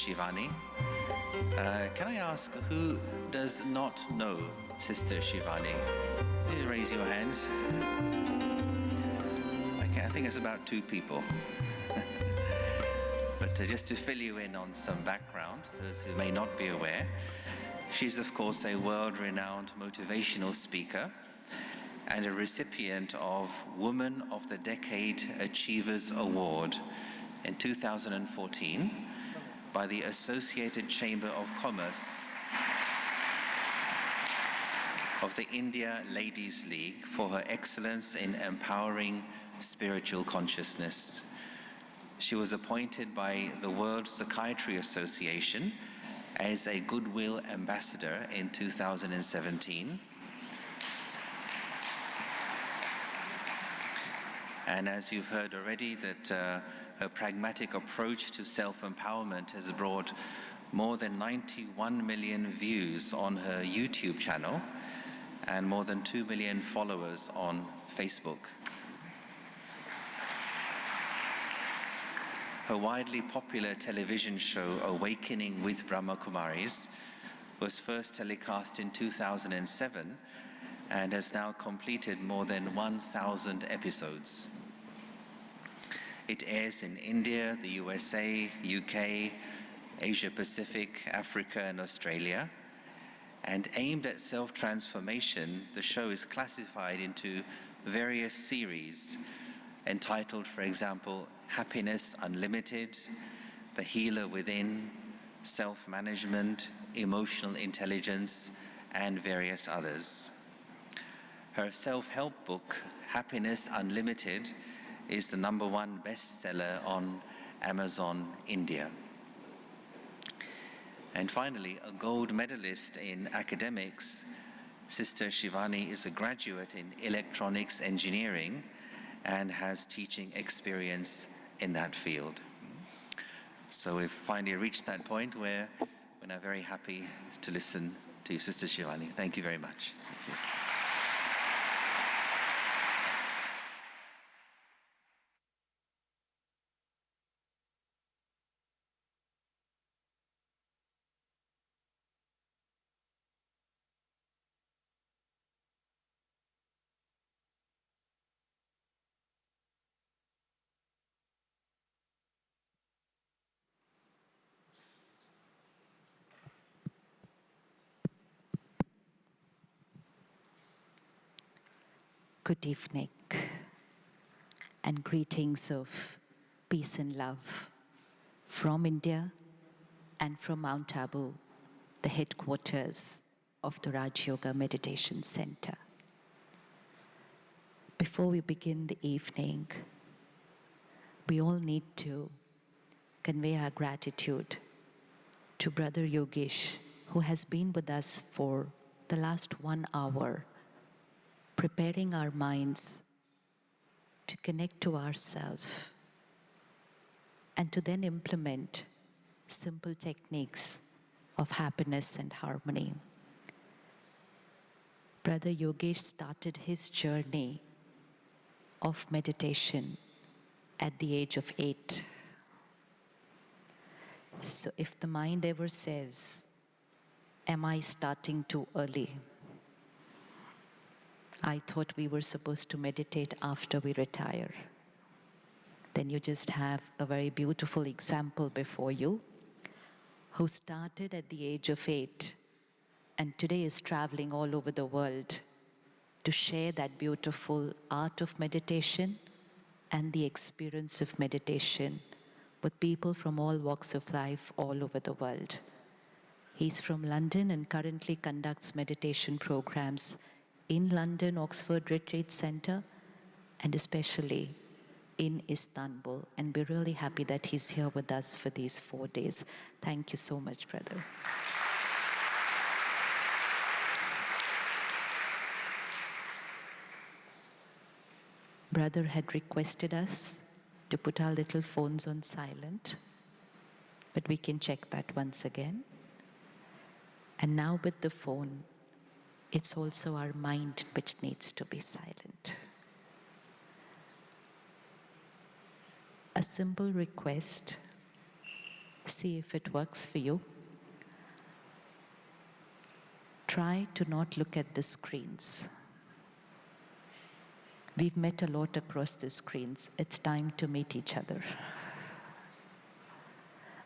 Shivani. Can I ask who does not know Sister Shivani? Please raise your hands. Okay, I think it's about 2 people. But just to fill you in on some background, those who may not be aware, she's of course a world-renowned motivational speaker and a recipient of Woman of the Decade Achievers Award in 2014 by the Associated Chamber of Commerce of the India Ladies League for her excellence in empowering spiritual consciousness. She was appointed by the World Psychiatry Association as a Goodwill Ambassador in 2017. And as you've heard already, that her pragmatic approach to self-empowerment has brought more than 91 million views on her YouTube channel and more than 2 million followers on Facebook. Her widely popular television show, Awakening with Brahma Kumaris, was first telecast in 2007 and has now completed more than 1,000 episodes. It airs in India, the USA, UK, Asia Pacific, Africa, and Australia. And aimed at self-transformation, the show is classified into various series entitled, for example, Happiness Unlimited, The Healer Within, Self-Management, Emotional Intelligence, and various others. Her self-help book, Happiness Unlimited, is the #1 bestseller on Amazon India. And finally, a gold medalist in academics, Sister Shivani is a graduate in electronics engineering and has teaching experience in that field. So we've finally reached that point where we're now very happy to listen to you, Sister Shivani. Thank you very much. Thank you. Good evening and greetings of peace and love from India and from Mount Abu, the headquarters of the Raj Yoga Meditation Center. Before we begin the evening, we all need to convey our gratitude to Brother Yogesh, who has been with us for the last 1 hour, preparing our minds to connect to ourselves and to then implement simple techniques of happiness and harmony. Brother Yogesh started his journey of meditation at the age of 8. So if the mind ever says, am I starting too early? I thought we were supposed to meditate after we retire. Then you just have a very beautiful example before you, who started at the age of 8 and today is traveling all over the world to share that beautiful art of meditation and the experience of meditation with people from all walks of life all over the world. He's from London and currently conducts meditation programs in London, Oxford Retreat Center, and especially in Istanbul. And we're really happy that he's here with us for these 4 days. Thank you so much, brother. Brother had requested us to put our little phones on silent, but we can check that once again. And now with the phone, it's also our mind which needs to be silent. A simple request See if it works for you. Try to not look at the screens. We've met a lot across the screens. It's time to meet each other.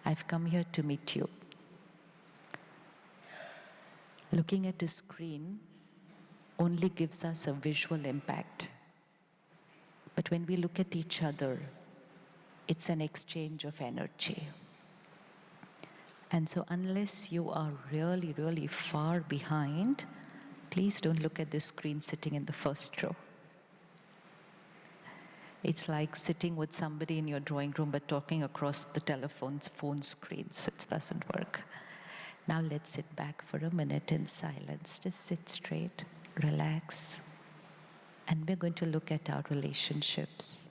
I've come here to meet you. Looking at a screen only gives us a visual impact. But when we look at each other, it's an exchange of energy. And so unless you are really, really far behind, please don't look at the screen sitting in the first row. It's like sitting with somebody in your drawing room but talking across the phone screens. It doesn't work. Now let's sit back for a minute in silence. Just sit straight, relax. And we're going to look at our relationships.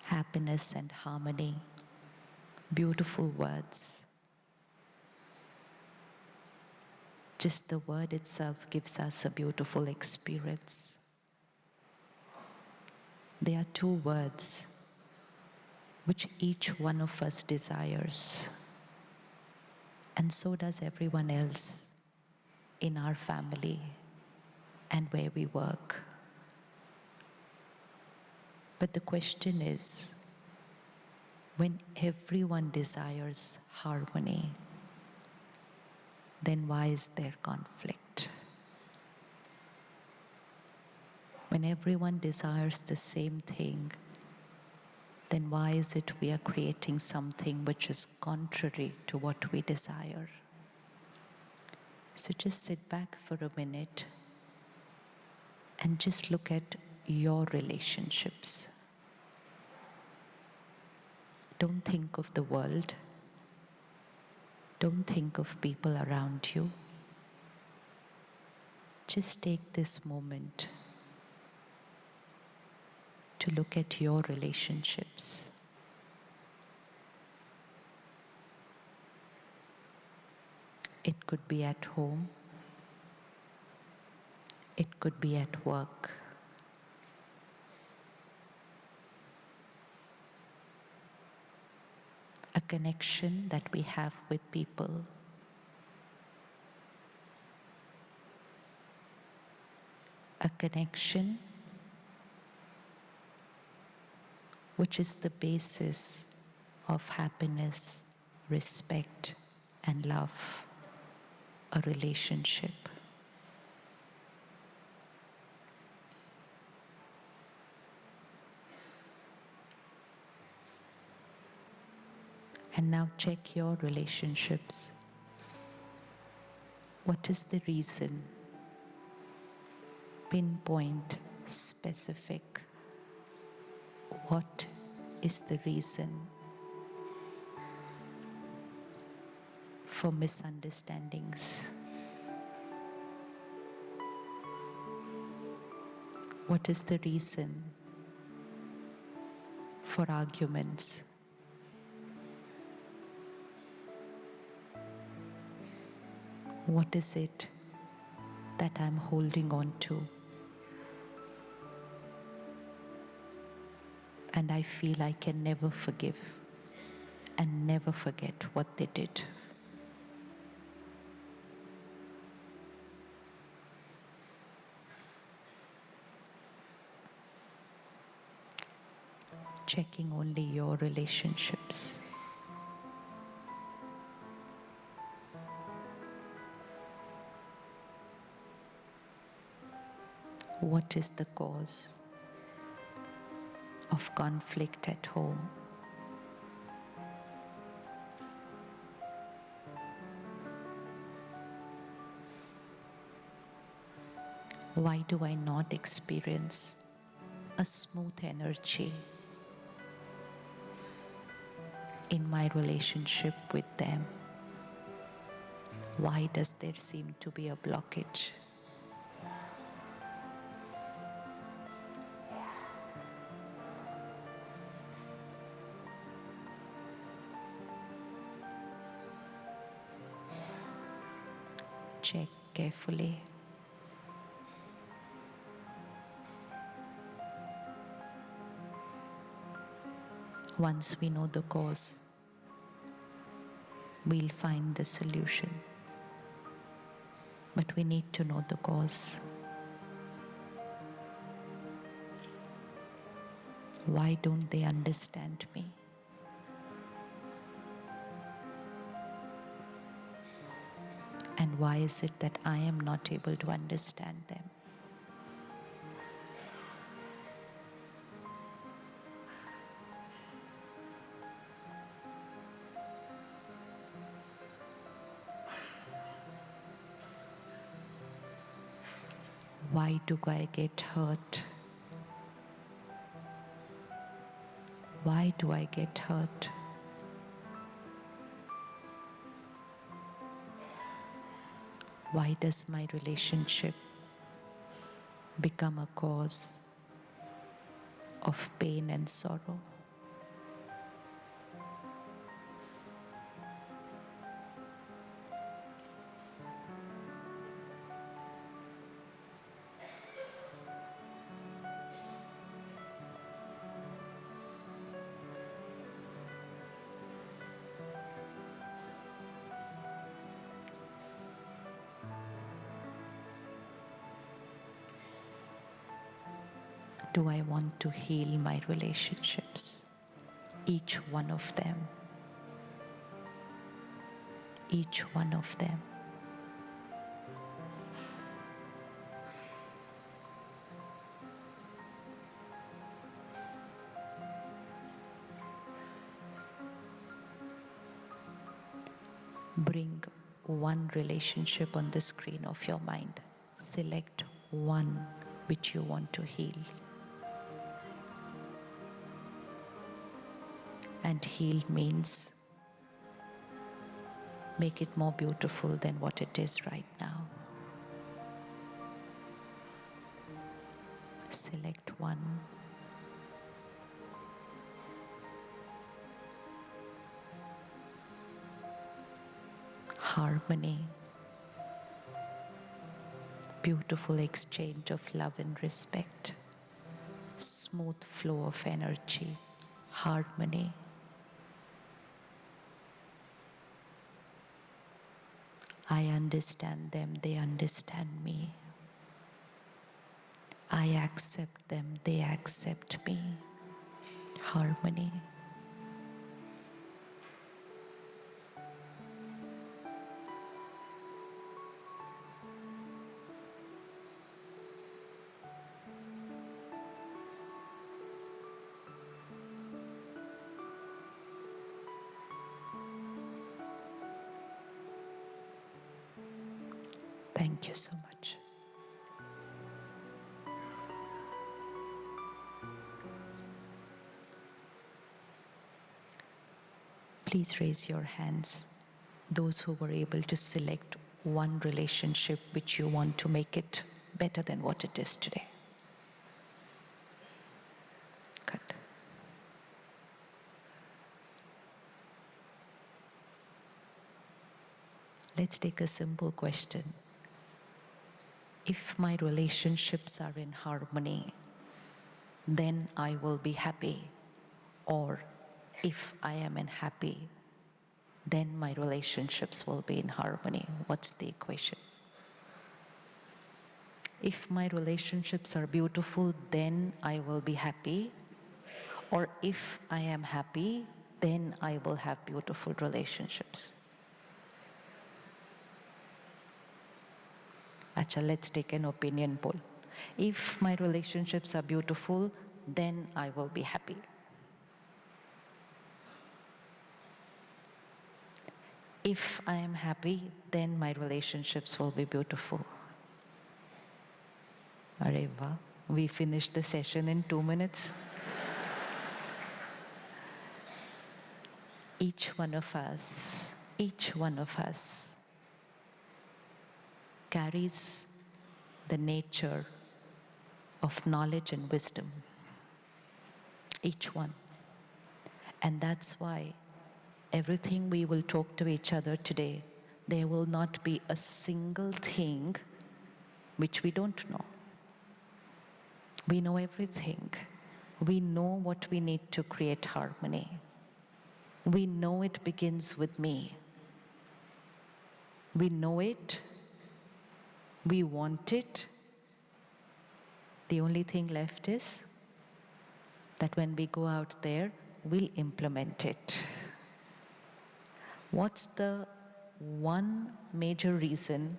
Happiness and harmony, beautiful words. Just the word itself gives us a beautiful experience. There are two words which each one of us desires, and so does everyone else in our family and where we work. But the question is, when everyone desires harmony, then why is there conflict? When everyone desires the same thing, then why is it we are creating something which is contrary to what we desire? So just sit back for a minute and just look at your relationships. Don't think of the world. Don't think of people around you. Just take this moment to look at your relationships. It could be at home. It could be at work. A connection that we have with people. A connection which is the basis of happiness, respect, and love. A relationship. And now check your relationships. What is the reason? Pinpoint, specific. What is the reason for misunderstandings? What is the reason for arguments? What is it that I'm holding on to? And I feel I can never forgive and never forget what they did. Checking only your relationships. What is the cause of conflict at home? Why do I not experience a smooth energy in my relationship with them? Why does there seem to be a blockage? Check carefully. Once we know the cause, we'll find the solution. But we need to know the cause. Why don't they understand me? And why is it that I am not able to understand them? Why do I get hurt? Why do I get hurt? Why does my relationship become a cause of pain and sorrow? Do I want to heal my relationships? Each one of them. Each one of them. Bring one relationship on the screen of your mind. Select one which you want to heal. And heal means make it more beautiful than what it is right now. Select one. Harmony. Beautiful exchange of love and respect. Smooth flow of energy. Harmony. I understand them, they understand me. I accept them, they accept me. Harmony. Thank you so much. Please raise your hands, those who were able to select one relationship which you want to make it better than what it is today. Good. Let's take a simple question. If my relationships are in harmony, then I will be happy. Or if I am unhappy, then my relationships will be in harmony. What's the equation? If my relationships are beautiful, then I will be happy. Or if I am happy, then I will have beautiful relationships. Acha, let's take an opinion poll. If my relationships are beautiful, then I will be happy. If I am happy, then my relationships will be beautiful. Areva, we finished the session in 2 minutes. Each one of us carries the nature of knowledge and wisdom. Each one. And that's why everything we will talk to each other today, there will not be a single thing which we don't know. We know everything. We know what we need to create harmony. We know it begins with me. We know it. We want it. The only thing left is that when we go out there, we'll implement it. What's the one major reason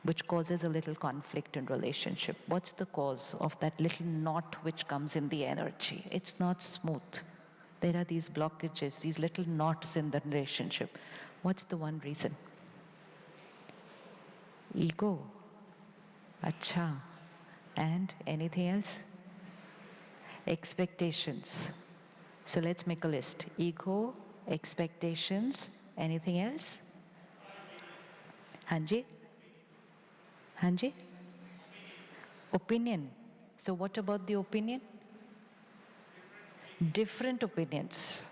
which causes a little conflict in relationship? What's the cause of that little knot which comes in the energy? It's not smooth. There are these blockages, these little knots in the relationship. What's the one reason? Ego. Acha. And anything else? Expectations. So let's make a list. Ego, expectations, anything else? Hanji? Hanji? Opinion. So what about the opinion? Different opinions.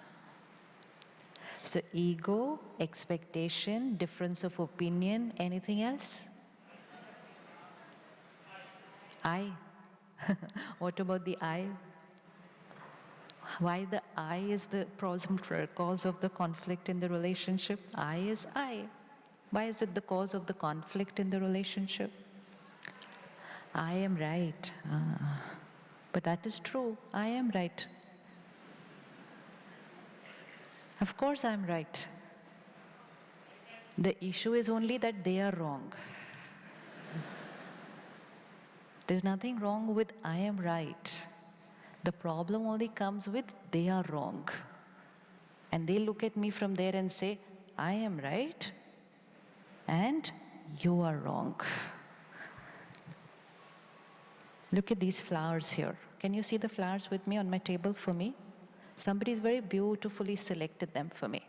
So ego, expectation, difference of opinion, anything else? I. What about the I? Why the I is the cause of the conflict in the relationship? I is I. Why is it the cause of the conflict in the relationship? I am right. But that is true. I am right. Of course I'm right. The issue is only that they are wrong. There's nothing wrong with I am right. The problem only comes with they are wrong. And they look at me from there and say, I am right and you are wrong. Look at these flowers here. Can you see the flowers with me on my table for me? Somebody's very beautifully selected them for me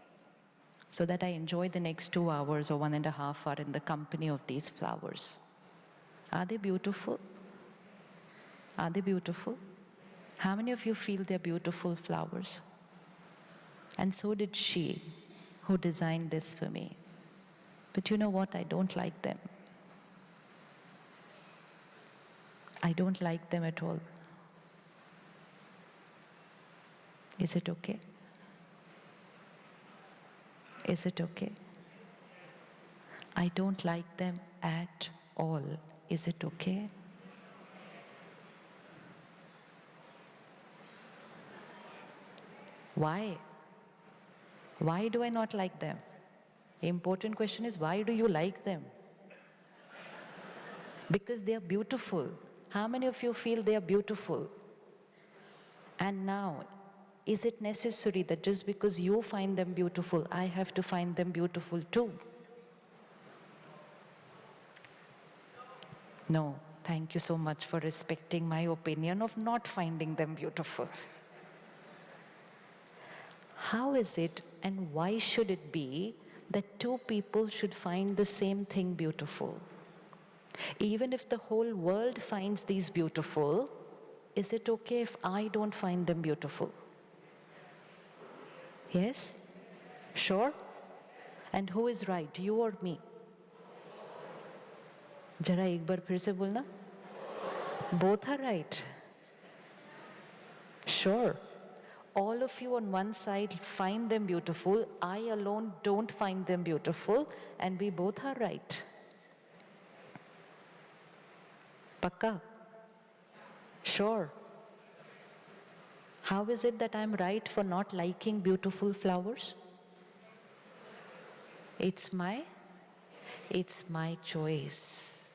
so that I enjoy the next 2 hours or 1.5 hours in the company of these flowers. Are they beautiful? Are they beautiful? How many of you feel they're beautiful flowers? And so did she, who designed this for me. But you know what? I don't like them. I don't like them at all. Is it okay? Is it okay? I don't like them at all. Is it okay? Why? Why do I not like them? The important question is, why do you like them? Because they are beautiful. How many of you feel they are beautiful? And now, is it necessary that just because you find them beautiful, I have to find them beautiful too? No, thank you so much for respecting my opinion of not finding them beautiful. How is it and why should it be that two people should find the same thing beautiful? Even if the whole world finds these beautiful, is it okay if I don't find them beautiful? Yes? Sure? And who is right, you or me? Jara ek bar phir se bolna. Both are right. Sure. All of you on one side find them beautiful, I alone don't find them beautiful, and we both are right. Pakka? Sure. How is it that I'm right for not liking beautiful flowers? It's my choice.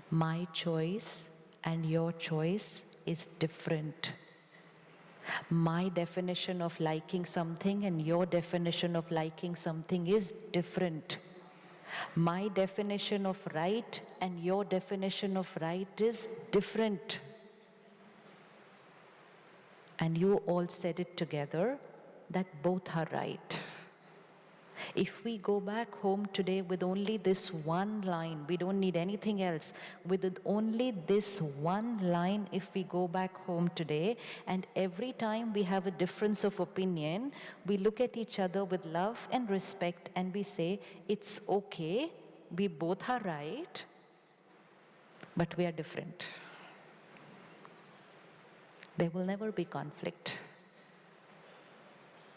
My choice and your choice is different. My definition of liking something and your definition of liking something is different. My definition of right and your definition of right is different. And you all said it together that both are right. If we go back home today with only this one line, we don't need anything else. With only this one line, if we go back home today, and every time we have a difference of opinion, we look at each other with love and respect and we say, it's okay, we both are right, but we are different. There will never be conflict.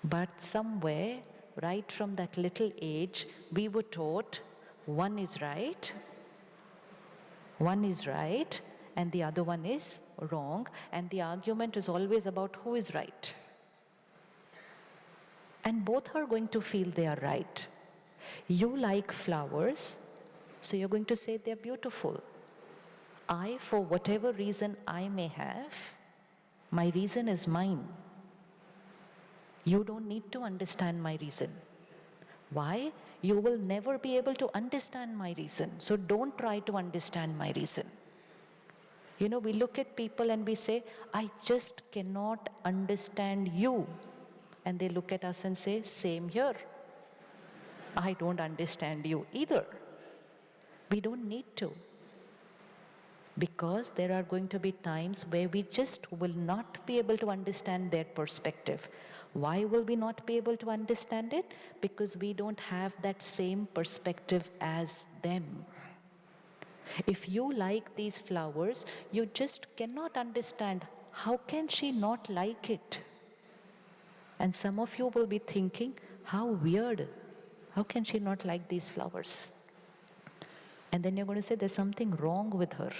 But somewhere, right from that little age, we were taught one is right, and the other one is wrong, and the argument is always about who is right. And both are going to feel they are right. You like flowers, so you're going to say they're beautiful. I, for whatever reason I may have, my reason is mine. You don't need to understand my reason. Why? You will never be able to understand my reason. So don't try to understand my reason. You know, we look at people and we say, I just cannot understand you. And they look at us and say, same here. I don't understand you either. We don't need to. Because there are going to be times where we just will not be able to understand their perspective. Why will we not be able to understand it? Because we don't have that same perspective as them. If you like these flowers, you just cannot understand, how can she not like it? And some of you will be thinking, how weird. How can she not like these flowers? And then you're going to say, there's something wrong with her.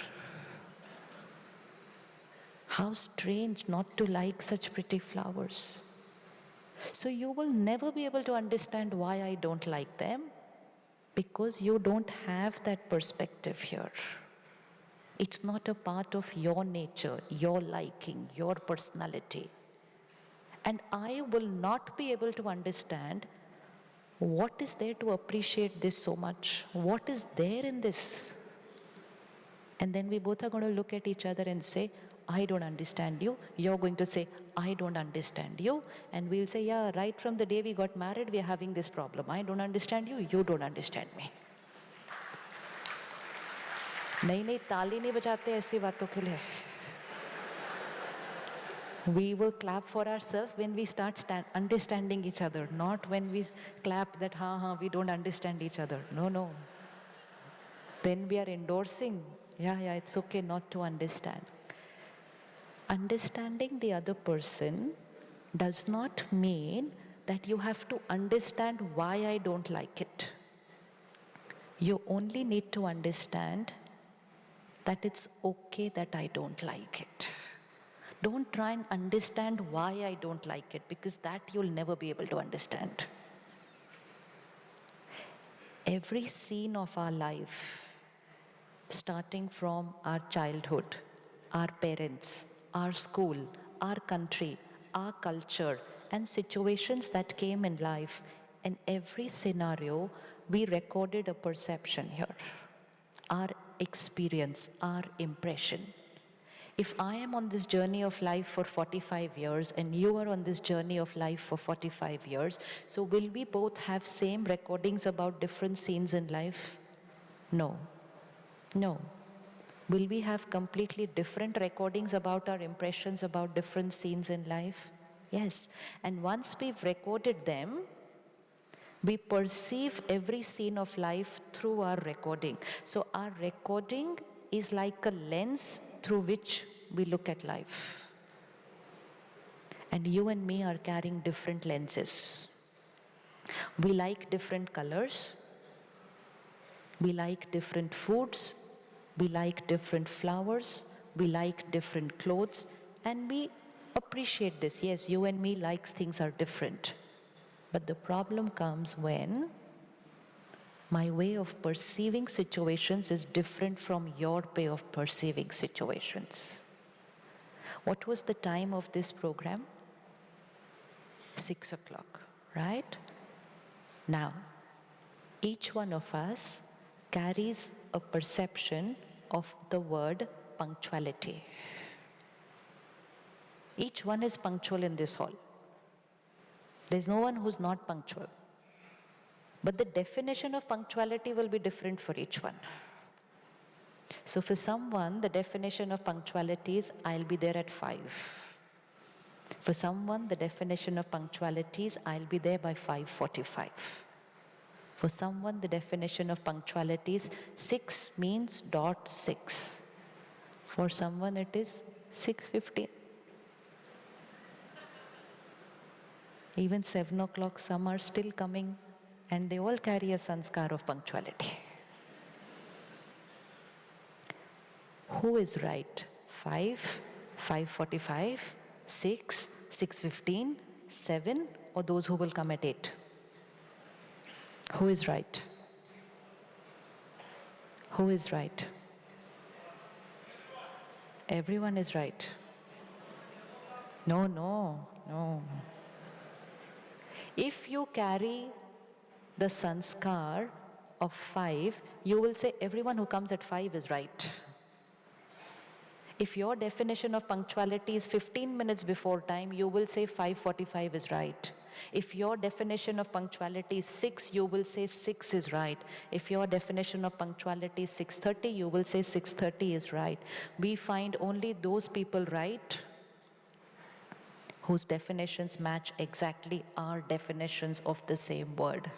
How strange not to like such pretty flowers. So you will never be able to understand why I don't like them, because you don't have that perspective here. It's not a part of your nature, your liking, your personality. And I will not be able to understand what is there to appreciate this so much. What is there in this? And then we both are going to look at each other and say, I don't understand you. You're going to say, I don't understand you. And we'll say, yeah, right from the day we got married, we're having this problem. I don't understand you, you don't understand me. नहीं ताली नहीं बजाते ऐसी बातों के लिए. We will clap for ourselves when we start understanding each other, not when we clap that we don't understand each other. No. Then we are endorsing, yeah, it's okay not to understand. Understanding the other person does not mean that you have to understand why I don't like it. You only need to understand that it's okay that I don't like it. Don't try and understand why I don't like it, because that you'll never be able to understand. Every scene of our life, starting from our childhood, our parents, our school, our country, our culture, and situations that came in life, in every scenario, we recorded a perception here. Our experience, our impression. If I am on this journey of life for 45 years and you are on this journey of life for 45 years, so will we both have same recordings about different scenes in life? No. Will we have completely different recordings about our impressions about different scenes in life? Yes. And once we've recorded them, we perceive every scene of life through our recording. So our recording is like a lens through which we look at life. And you and me are carrying different lenses. We like different colors. We like different foods. We like different flowers. We like different clothes. And we appreciate this. Yes, you and me likes things are different. But the problem comes when my way of perceiving situations is different from your way of perceiving situations. What was the time of this program? 6 o'clock, right? Now, each one of us carries a perception of the word punctuality. Each one is punctual in this hall. There's no one who's not punctual. But the definition of punctuality will be different for each one. So for someone, the definition of punctuality is, I'll be there at 5. For someone, the definition of punctuality is, I'll be there by 5:45. For someone, the definition of punctuality is 6 means .6. For someone, it is 6:15. Even 7 o'clock, some are still coming, and they all carry a sanskar of punctuality. Who is right? 5, 5:45, 6, 6:15, 7, or those who will come at 8? Who is right? Who is right? Everyone is right. No, no, no. If you carry the sanskar of 5, you will say everyone who comes at 5 is right. If your definition of punctuality is 15 minutes before time, you will say 5:45 is right. If your definition of punctuality is 6, you will say 6 is right. If your definition of punctuality is 6:30, you will say 6:30 is right. We find only those people right whose definitions match exactly our definitions of the same word.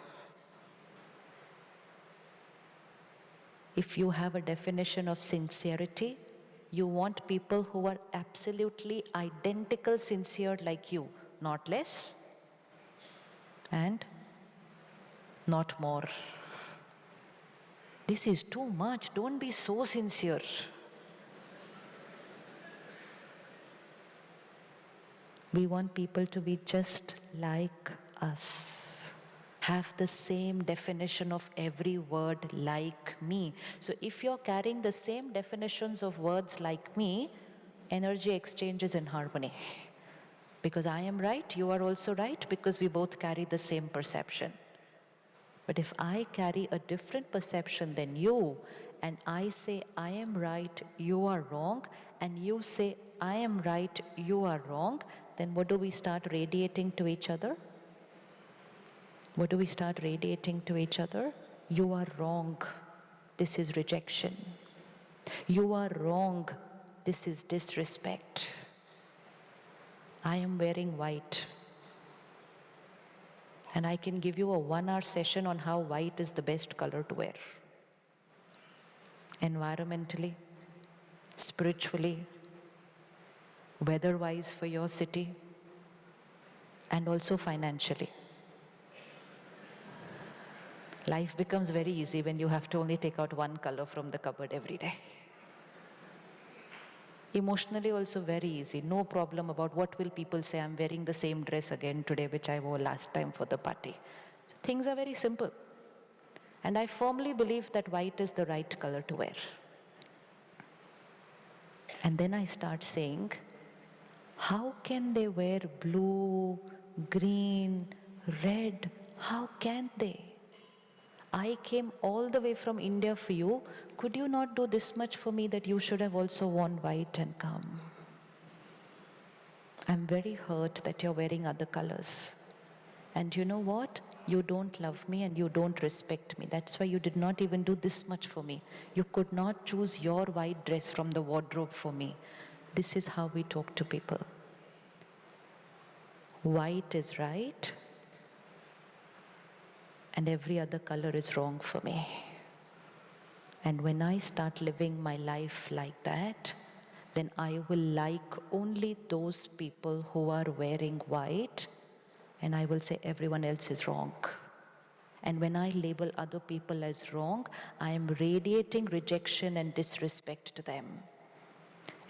If you have a definition of sincerity, you want people who are absolutely identical sincere like you, not less and not more. This is too much. Don't be so sincere. We want people to be just like us, have the same definition of every word like me. So if you're carrying the same definitions of words like me, energy exchange is in harmony. Because I am right, you are also right, because we both carry the same perception. But if I carry a different perception than you, and I say I am right, you are wrong, and you say I am right, you are wrong, then what do we start radiating to each other? What do we start radiating to each other? You are wrong. This is rejection. You are wrong. This is disrespect. I am wearing white. And I can give you a 1-hour session on how white is the best color to wear. Environmentally, spiritually, weather-wise for your city, and also financially. Life becomes very easy when you have to only take out one color from the cupboard every day. Emotionally also very easy. No problem about what will people say. I'm wearing the same dress again today which I wore last time for the party. So things are very simple. And I firmly believe that white is the right color to wear. And then I start saying, how can they wear blue, green, red? How can they? I came all the way from India for you. Could you not do this much for me that you should have also worn white and come? I'm very hurt that you're wearing other colors. And you know what? You don't love me and you don't respect me. That's why you did not even do this much for me. You could not choose your white dress from the wardrobe for me. This is how we talk to people. White is right, and every other color is wrong for me. And when I start living my life like that, then I will like only those people who are wearing white, and I will say everyone else is wrong. And when I label other people as wrong, I am radiating rejection and disrespect to them.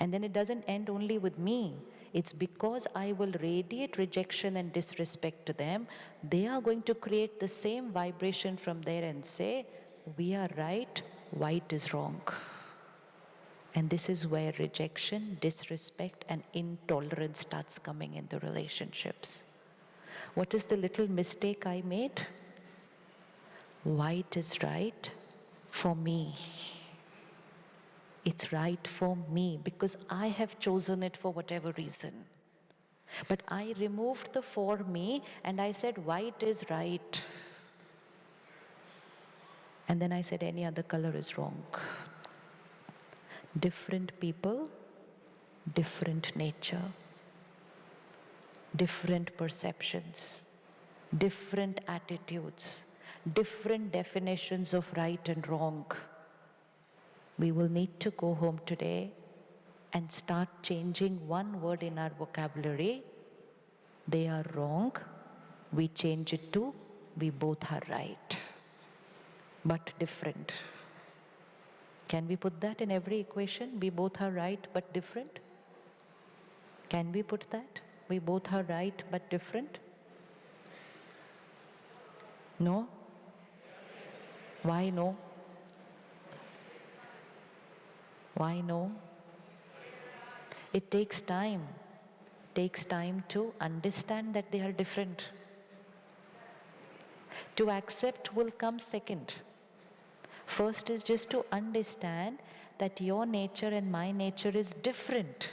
And then it doesn't end only with me. It's because I will radiate rejection and disrespect to them, they are going to create the same vibration from there and say, we are right, white is wrong. And this is where rejection, disrespect, and intolerance starts coming in the relationships. What is the little mistake I made? White is right for me. It's right for me because I have chosen it for whatever reason. But I removed the for me and I said white is right. And then I said any other color is wrong. Different people, different nature, different perceptions, different attitudes, different definitions of right and wrong. We will need to go home today and start changing one word in our vocabulary. They are wrong, we change it to we both are right, but different. Can we put that in every equation? We both are right, but different? Can we put that? We both are right, but different? No? Why no? Why no? It takes time. It takes time to understand that they are different. To accept will come second. First is just to understand that your nature and my nature is different.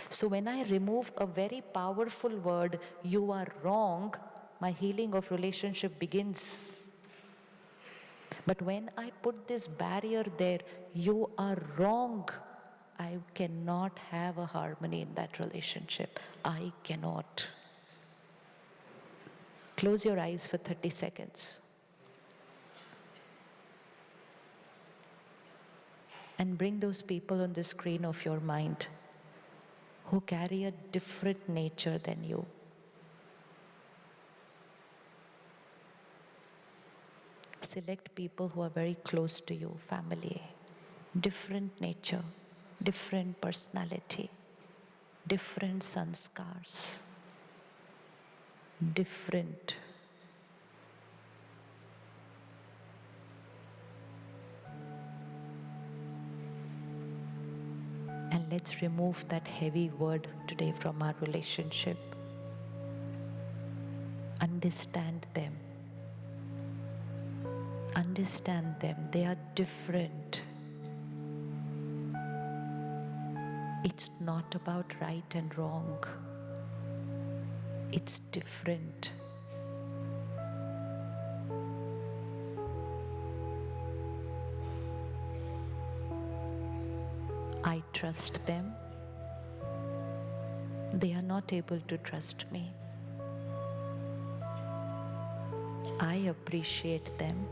So when I remove a very powerful word, you are wrong, my healing of relationship begins. But when I put this barrier there, you are wrong, I cannot have a harmony in that relationship. I cannot. Close your eyes for 30 seconds. And bring those people on the screen of your mind who carry a different nature than you. Select people who are very close to you, family. Different nature, different personality, different sanskars, different. And let's remove that heavy word today from our relationship. Understand them. Understand them. They are different. It's not about right and wrong. It's different. I trust them. They are not able to trust me. I appreciate them.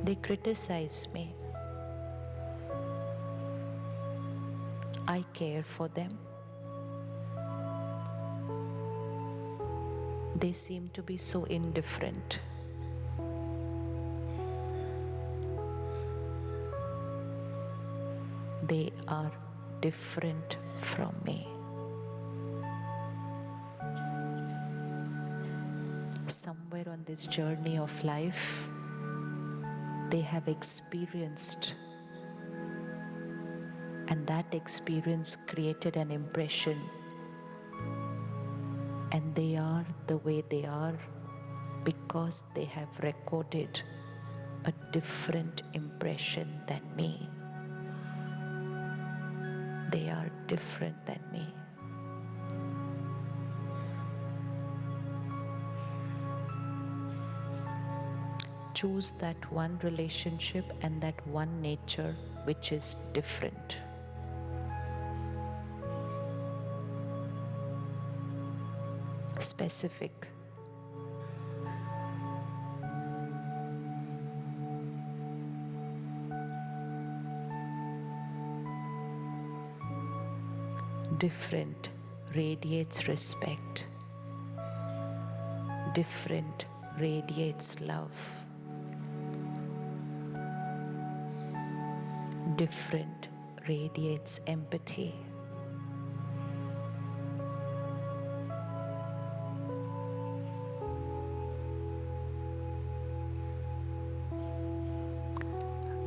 They criticize me. I care for them. They seem to be so indifferent. They are different from me. Somewhere on this journey of life, they have experienced, and that experience created an impression, and they are the way they are because they have recorded a different impression than me. They are different than me. Choose that one relationship and that one nature which is different. Specific. Different radiates respect. Different radiates love. Different radiates empathy.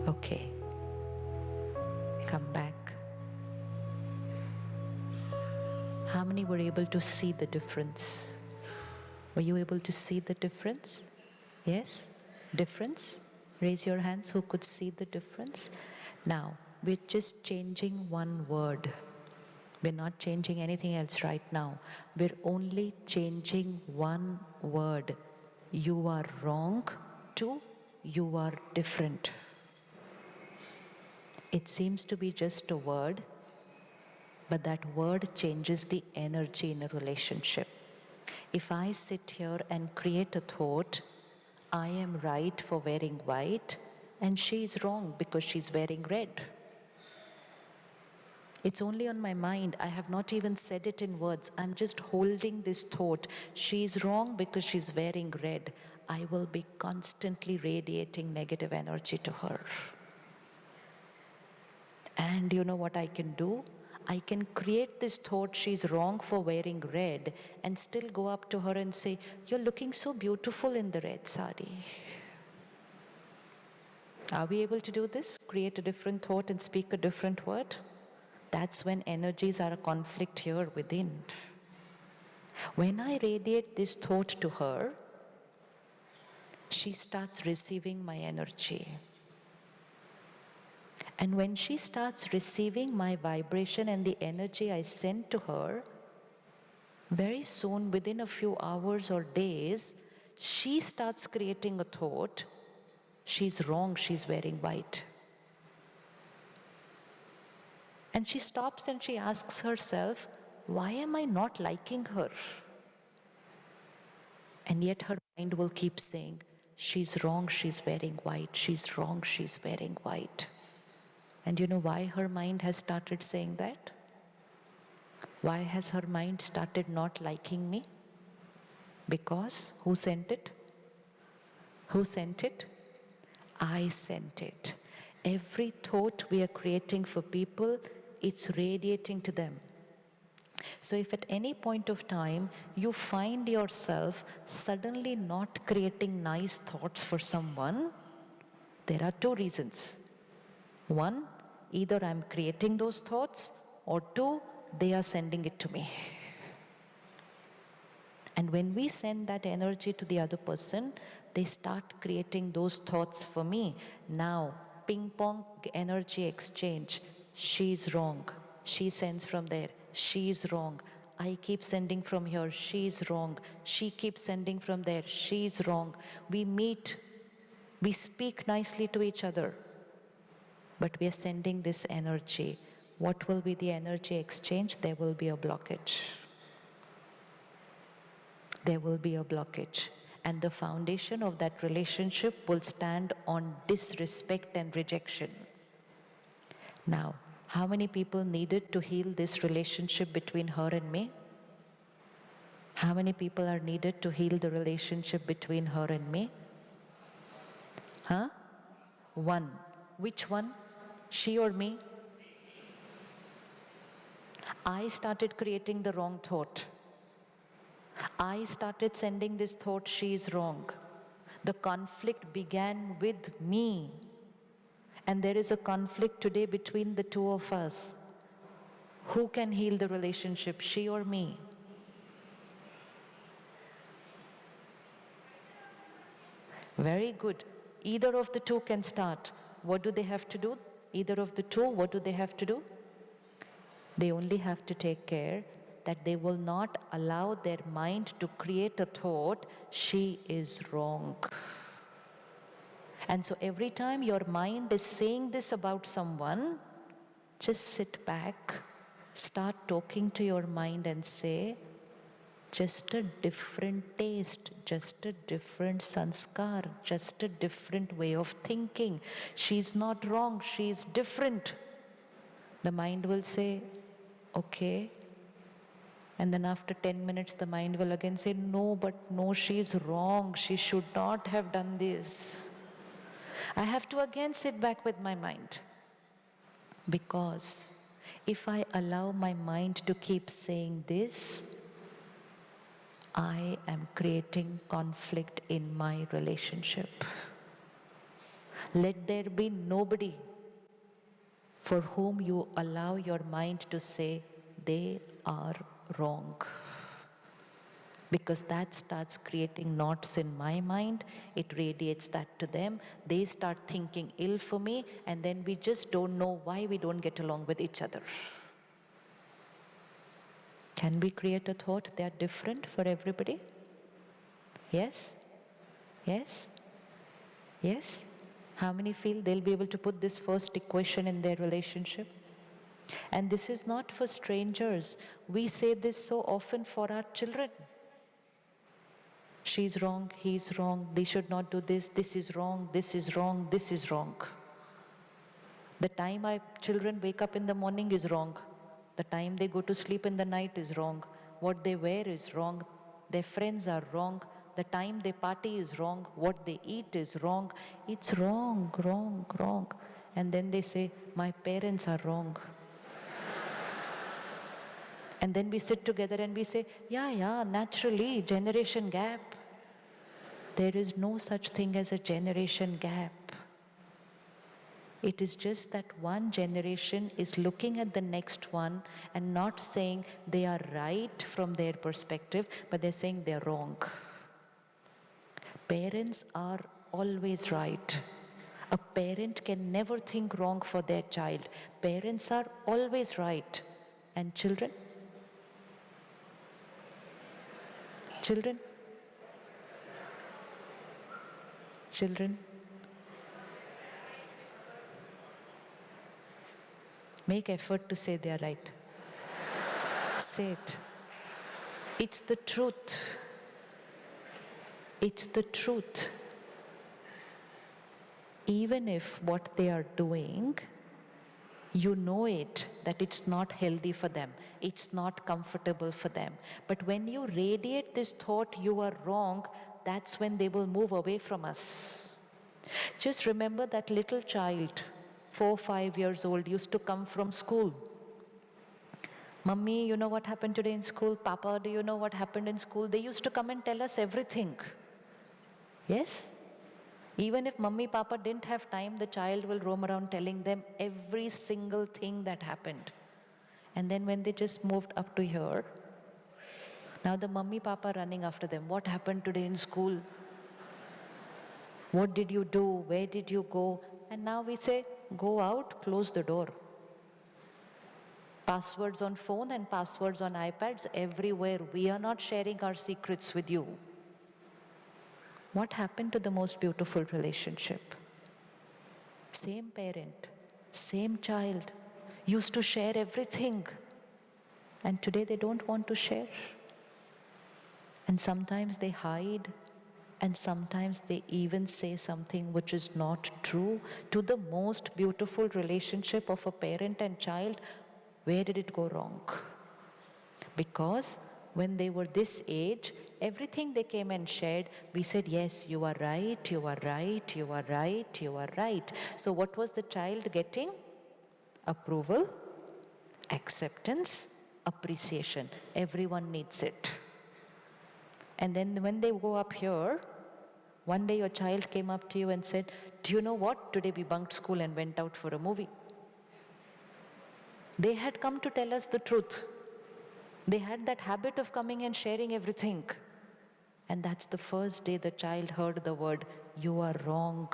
Okay, come back. How many were able to see the difference? Were you able to see the difference? Yes? Difference? Raise your hands who could see the difference. Now, we're just changing one word. We're not changing anything else right now. We're only changing one word. You are wrong to you are different. It seems to be just a word, but that word changes the energy in a relationship. If I sit here and create a thought, I am right for wearing white and she is wrong because she's wearing red. It's only on my mind. I have not even said it in words. I'm just holding this thought. She's wrong because she's wearing red. I will be constantly radiating negative energy to her. And you know what I can do? I can create this thought she's wrong for wearing red and still go up to her and say, "You're looking so beautiful in the red sari." Are we able to do this? Create a different thought and speak a different word? That's when energies are a conflict here within. When I radiate this thought to her, she starts receiving my energy. And when she starts receiving my vibration and the energy I send to her, very soon, within a few hours or days, she starts creating a thought, she's wrong, she's wearing white. And she stops and she asks herself, why am I not liking her? And yet her mind will keep saying, she's wrong, she's wearing white, she's wrong, she's wearing white. And you know why her mind has started saying that? Why has her mind started not liking me? Because who sent it? Who sent it? I sent it. Every thought we are creating for people, it's radiating to them. So if at any point of time you find yourself suddenly not creating nice thoughts for someone, there are two reasons. One, either I'm creating those thoughts, or two, they are sending it to me. And when we send that energy to the other person, they start creating those thoughts for me. Now, ping pong energy exchange. She's wrong. She sends from there. She's wrong. I keep sending from here. She's wrong. She keeps sending from there. She's wrong. We meet. We speak nicely to each other. But we are sending this energy. What will be the energy exchange? There will be a blockage. There will be a blockage. And the foundation of that relationship will stand on disrespect and rejection. Now, how many people needed to heal this relationship between her and me? How many people are needed to heal the relationship between her and me? Huh? One. Which one? She or me? I started creating the wrong thought. I started sending this thought, she is wrong. The conflict began with me. And there is a conflict today between the two of us. Who can heal the relationship, she or me? Very good. Either of the two can start. What do they have to do? Either of the two, what do they have to do? They only have to take care that they will not allow their mind to create a thought, she is wrong. And so every time your mind is saying this about someone, just sit back, start talking to your mind and say, just a different taste, just a different sanskar, just a different way of thinking. She's not wrong, she's different. The mind will say, okay. And then after 10 minutes, the mind will again say, no, but no, she's wrong. She should not have done this. I have to again sit back with my mind. Because if I allow my mind to keep saying this, I am creating conflict in my relationship. Let there be nobody for whom you allow your mind to say, they are wrong. Because that starts creating knots in my mind, it radiates that to them, they start thinking ill for me, and then we just don't know why we don't get along with each other. Can we create a thought they are different for everybody? Yes? Yes? Yes? How many feel they'll be able to put this first equation in their relationship? And this is not for strangers. We say this so often for our children. She's wrong, he's wrong, they should not do this is wrong, this is wrong, this is wrong. The time our children wake up in the morning is wrong. The time they go to sleep in the night is wrong. What they wear is wrong. Their friends are wrong. The time they party is wrong. What they eat is wrong. It's wrong, wrong, wrong. And then they say, my parents are wrong. And then we sit together and we say, yeah, naturally, generation gap. There is no such thing as a generation gap. It is just that one generation is looking at the next one and not saying they are right from their perspective, but they're saying they're wrong. Parents are always right. A parent can never think wrong for their child. Parents are always right. And children? Children? Children? Make effort to say they are right. Say it. It's the truth. It's the truth. Even if what they are doing, you know it, that it's not healthy for them, it's not comfortable for them. But when you radiate this thought, you are wrong, that's when they will move away from us. Just remember that little child, 4, 5 years old, used to come from school. Mummy, you know what happened today in school? Papa, do you know what happened in school? They used to come and tell us everything. Yes? Even if mummy, papa didn't have time, the child will roam around telling them every single thing that happened. And then when they just moved up to here, now the mummy, papa running after them. What happened today in school? What did you do? Where did you go? And now we say, go out, close the door. Passwords on phone and passwords on iPads everywhere. We are not sharing our secrets with you. What happened to the most beautiful relationship? Same parent, same child, used to share everything. And today they don't want to share. And sometimes they hide, and sometimes they even say something which is not true. To the most beautiful relationship of a parent and child, where did it go wrong? Because when they were this age, everything they came and shared, we said, yes, you are right, you are right, you are right, you are right. So what was the child getting? Approval, acceptance, appreciation. Everyone needs it. And then when they go up here, one day your child came up to you and said, do you know what? Today we bunked school and went out for a movie. They had come to tell us the truth. They had that habit of coming and sharing everything. And that's the first day the child heard the word, you are wrong.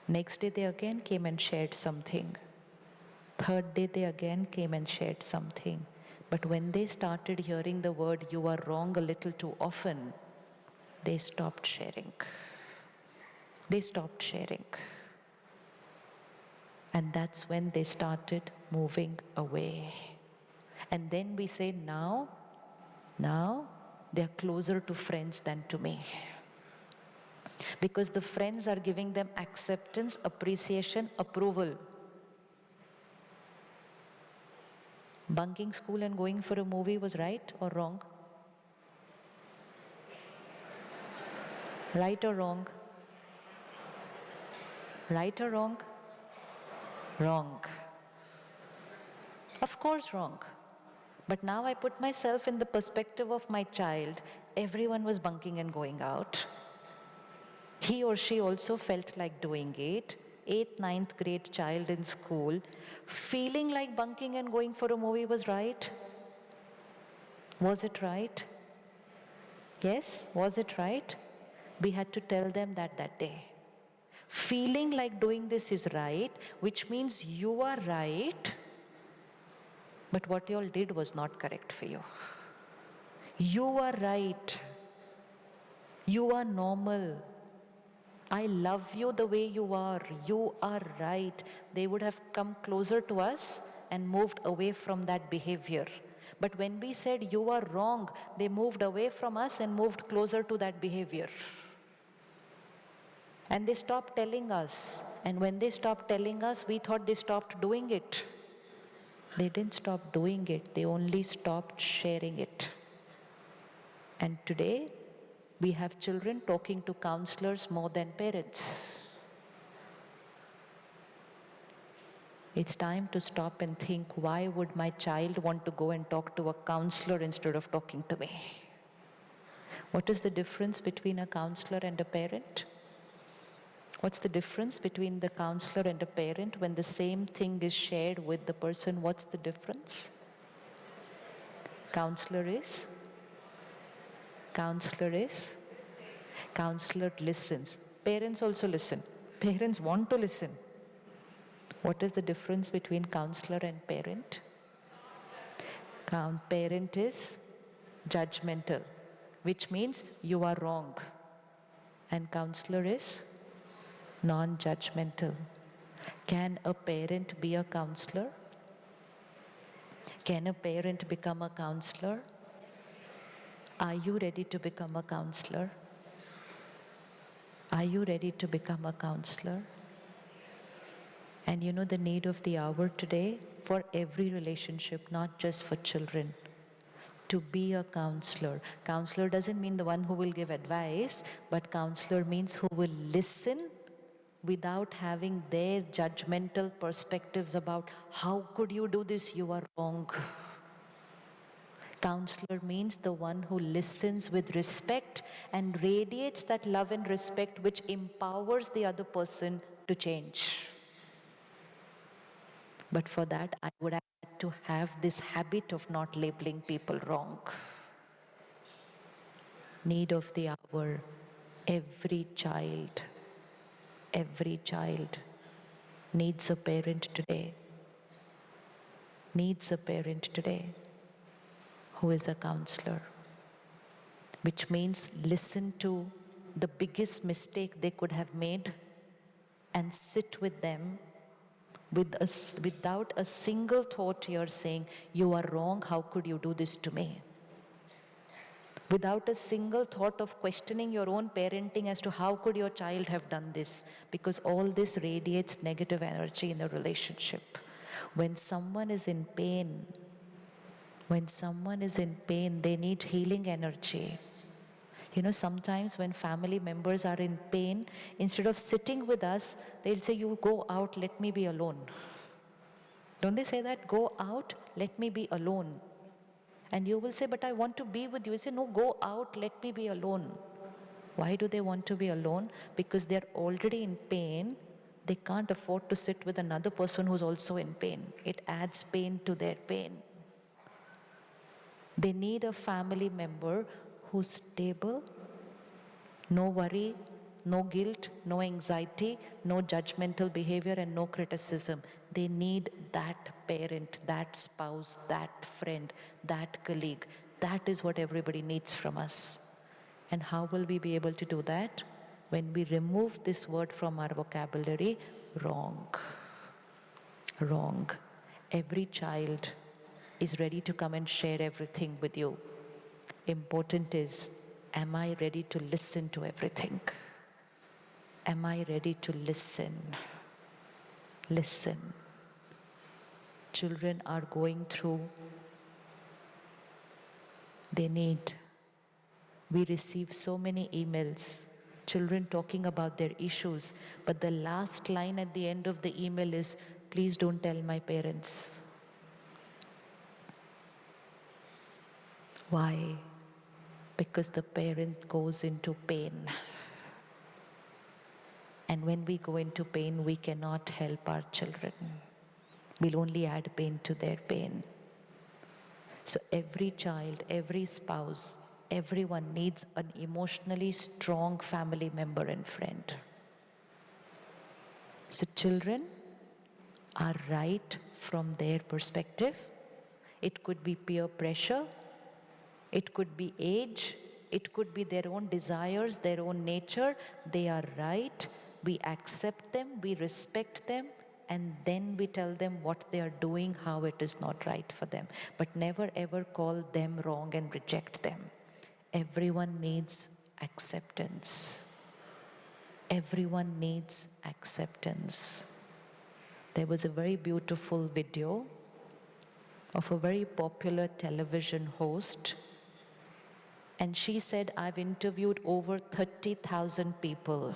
Next day they again came and shared something. Third day they again came and shared something. But when they started hearing the word, you are wrong a little too often, they stopped sharing. They stopped sharing. And that's when they started moving away. And then we say, now they're closer to friends than to me. Because the friends are giving them acceptance, appreciation, approval. Bunking school and going for a movie was right or wrong? Right or wrong? Right or wrong? Wrong. Of course wrong. But now I put myself in the perspective of my child. Everyone was bunking and going out. He or she also felt like doing it. 8th, 9th grade child in school, feeling like bunking and going for a movie was right. Was it right? Yes, was it right? We had to tell them that day. Feeling like doing this is right, which means you are right, but what you all did was not correct for you. You are right. You are normal. I love you the way you are. You are right. They would have come closer to us and moved away from that behavior. But when we said you are wrong, they moved away from us and moved closer to that behavior. And they stopped telling us. And when they stopped telling us, we thought they stopped doing it. They didn't stop doing it, they only stopped sharing it. And today, we have children talking to counselors more than parents. It's time to stop and think, why would my child want to go and talk to a counselor instead of talking to me? What is the difference between a counselor and a parent? What's the difference between the counselor and a parent when the same thing is shared with the person? What's the difference? Counselor is? Counselor is? Counselor listens. Parents also listen. Parents want to listen. What is the difference between counselor and parent? Parent is judgmental, which means you are wrong. And counselor is non-judgmental. Can a parent be a counselor? Can a parent become a counselor? Are you ready to become a counselor? Are you ready to become a counselor? And you know the need of the hour today for every relationship, not just for children, to be a counselor. Counselor doesn't mean the one who will give advice, but counselor means who will listen without having their judgmental perspectives about how could you do this, you are wrong. Counselor means the one who listens with respect and radiates that love and respect which empowers the other person to change. But for that, I would have to have this habit of not labeling people wrong. Need of the hour, every child needs a parent today, who is a counselor, which means listen to the biggest mistake they could have made and sit with them without a single thought here saying, you are wrong, how could you do this to me? Without a single thought of questioning your own parenting as to how could your child have done this, because all this radiates negative energy in the relationship. When someone is in pain, they need healing energy. You know, sometimes when family members are in pain, instead of sitting with us, they'll say, you go out, let me be alone. Don't they say that? Go out, let me be alone. And you will say, but I want to be with you. You say, no, go out, let me be alone. Why do they want to be alone? Because they're already in pain. They can't afford to sit with another person who's also in pain. It adds pain to their pain. They need a family member who's stable, no worry, no guilt, no anxiety, no judgmental behavior, and no criticism. They need that parent, that spouse, that friend, that colleague. That is what everybody needs from us. And how will we be able to do that? When we remove this word from our vocabulary, wrong. Wrong. Every child is ready to come and share everything with you. Important is, am I ready to listen to everything? Am I ready to listen? Listen. Children are going through, we receive so many emails, children talking about their issues, but the last line at the end of the email is, please don't tell my parents. Why? Because the parent goes into pain. And when we go into pain, we cannot help our children. We'll only add pain to their pain. So every child, every spouse, everyone needs an emotionally strong family member and friend. So children are right from their perspective. It could be peer pressure, it could be age, it could be their own desires, their own nature. They are right. We accept them, we respect them, and then we tell them what they are doing, how it is not right for them. But never ever call them wrong and reject them. Everyone needs acceptance. Everyone needs acceptance. There was a very beautiful video of a very popular television host. And she said, I've interviewed over 30,000 people.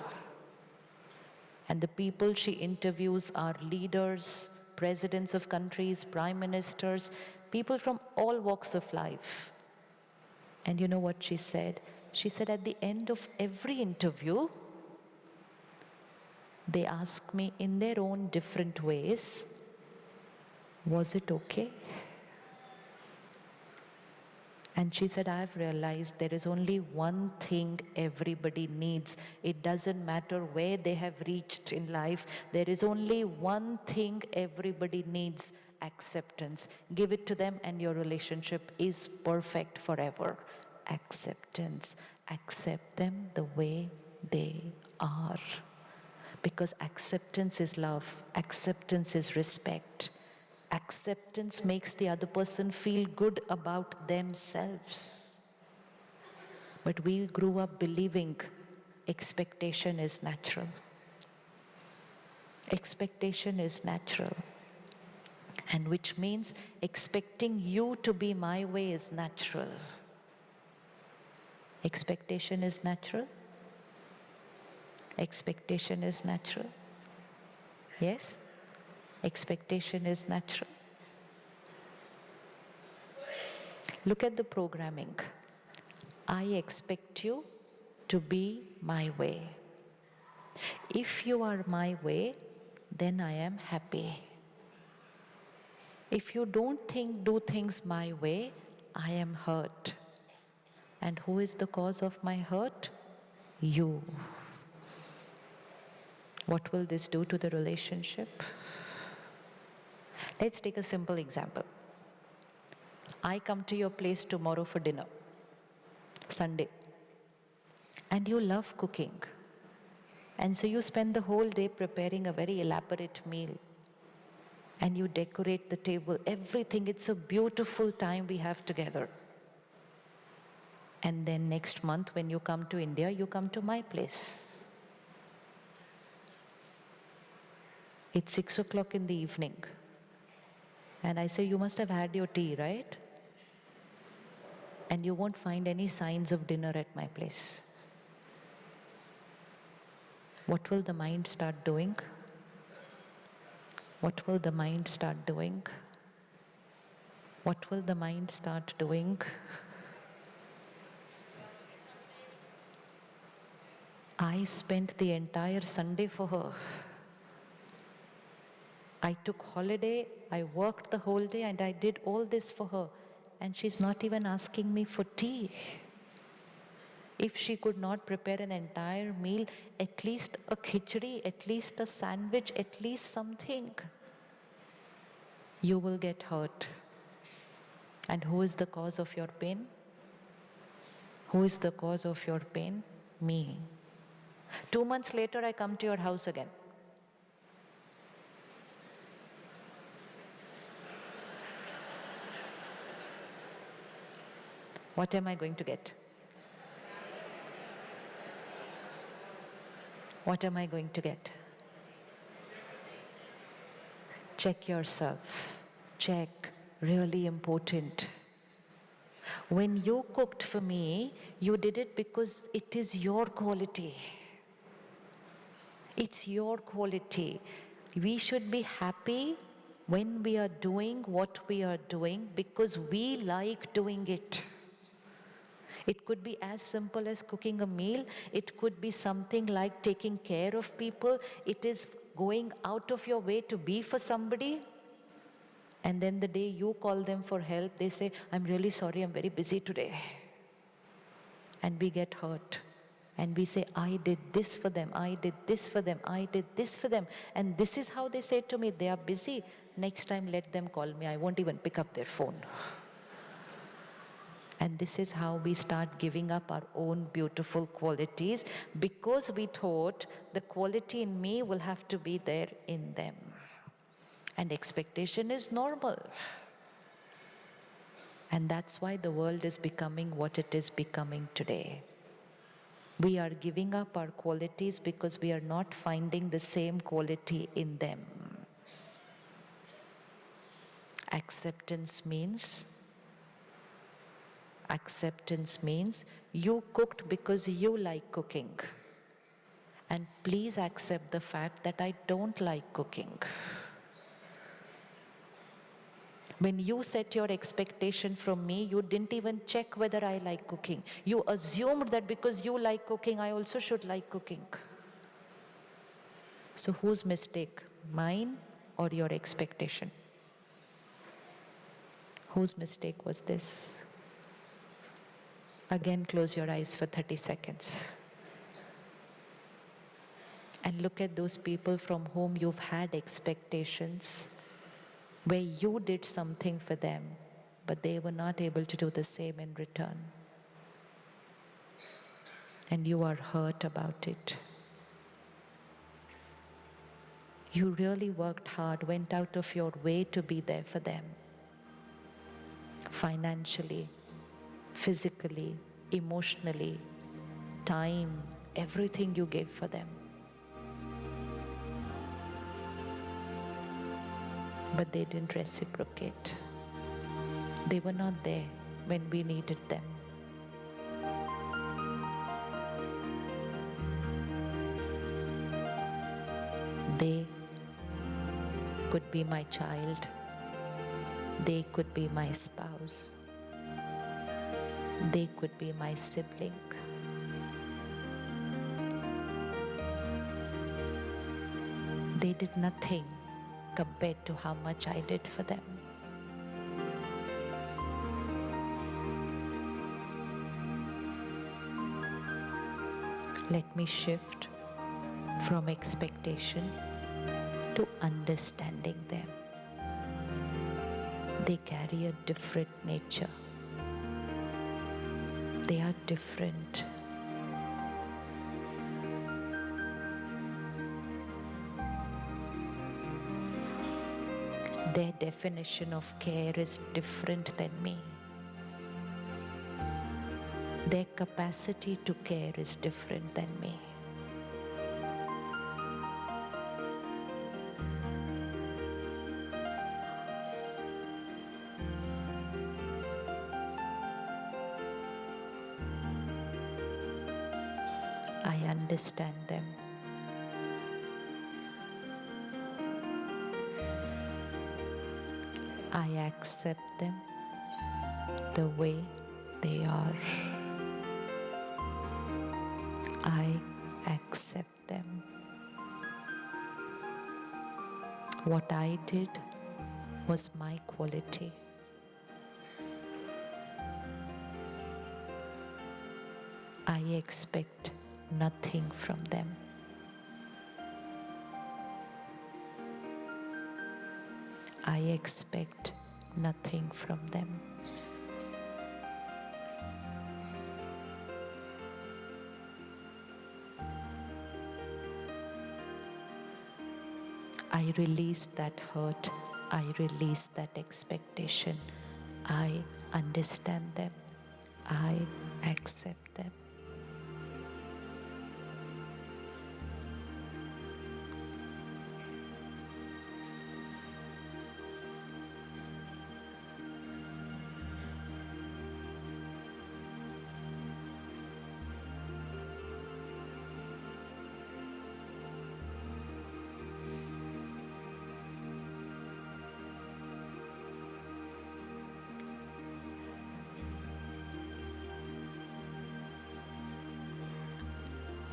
And the people she interviews are leaders, presidents of countries, prime ministers, people from all walks of life. And you know what she said? She said at the end of every interview, they ask me in their own different ways, was it okay? And she said, I've realized there is only one thing everybody needs. It doesn't matter where they have reached in life. There is only one thing everybody needs: acceptance. Give it to them and your relationship is perfect forever. Acceptance. Accept them the way they are. Because acceptance is love. Acceptance is respect. Acceptance makes the other person feel good about themselves. But we grew up believing expectation is natural. Expectation is natural. And which means expecting you to be my way is natural. Expectation is natural. Expectation is natural. Yes? Expectation is natural. Look at the programming. I expect you to be my way. If you are my way, then I am happy. If you don't do things my way, I am hurt. And who is the cause of my hurt? You. What will this do to the relationship? Let's take a simple example. I come to your place tomorrow for dinner, Sunday, and you love cooking. And so you spend the whole day preparing a very elaborate meal. And you decorate the table, everything. It's a beautiful time we have together. And then next month when you come to India, you come to my place. It's 6 o'clock in the evening. And I say, you must have had your tea, right? And you won't find any signs of dinner at my place. What will the mind start doing? What will the mind start doing? What will the mind start doing? I spent the entire Sunday for her. I took holiday, I worked the whole day, and I did all this for her. And she's not even asking me for tea. If she could not prepare an entire meal, at least a khichdi, at least a sandwich, at least something, you will get hurt. And who is the cause of your pain? Who is the cause of your pain? Me. 2 months later, I come to your house again. What am I going to get? What am I going to get? Check yourself. Check. Really important. When you cooked for me, you did it because it is your quality. It's your quality. We should be happy when we are doing what we are doing because we like doing it. It could be as simple as cooking a meal. It could be something like taking care of people. It is going out of your way to be for somebody. And then the day you call them for help, they say, I'm really sorry, I'm very busy today. And we get hurt. And we say, I did this for them, I did this for them, I did this for them. And this is how they say to me, they are busy. Next time, let them call me. I won't even pick up their phone. And this is how we start giving up our own beautiful qualities because we thought the quality in me will have to be there in them. And expectation is normal. And that's why the world is becoming what it is becoming today. We are giving up our qualities because we are not finding the same quality in them. Acceptance means you cooked because you like cooking. And please accept the fact that I don't like cooking. When you set your expectation from me, you didn't even check whether I like cooking. You assumed that because you like cooking, I also should like cooking. So whose mistake? Mine or your expectation? Whose mistake was this? Again, close your eyes for 30 seconds. And look at those people from whom you've had expectations, where you did something for them, but they were not able to do the same in return. And you are hurt about it. You really worked hard, went out of your way to be there for them. Financially, physically, emotionally, time, everything you gave for them. But they didn't reciprocate. They were not there when we needed them. They could be my child. They could be my spouse. They could be my sibling. They did nothing compared to how much I did for them. Let me shift from expectation to understanding them. They carry a different nature. They are different. Their definition of care is different than me. Their capacity to care is different than me. I understand them. I accept them the way they are. I accept them. What I did was my quality. I expect nothing from them. I expect nothing from them. I release that hurt. I release that expectation. I understand them. I accept them.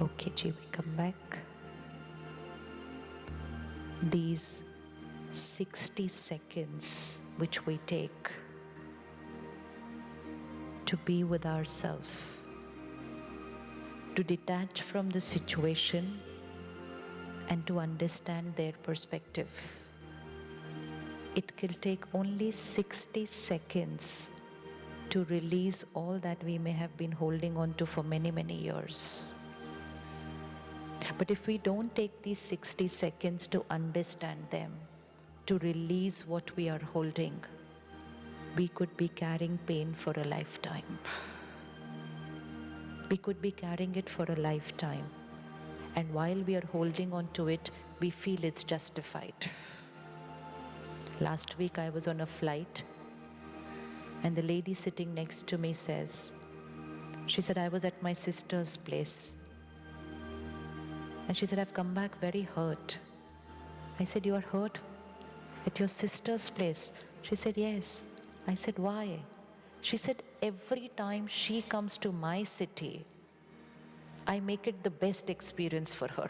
Okay, Ji, we come back. These 60 seconds which we take to be with ourselves, to detach from the situation and to understand their perspective. It will take only 60 seconds to release all that we may have been holding on to for many, many years. But if we don't take these 60 seconds to understand them, to release what we are holding, we could be carrying pain for a lifetime. We could be carrying it for a lifetime. And while we are holding on to it, we feel it's justified. Last week I was on a flight and the lady sitting next to me says, she said, I was at my sister's place. And she said, I've come back very hurt. I said, you are hurt at your sister's place? She said, yes. I said, why? She said, every time she comes to my city, I make it the best experience for her.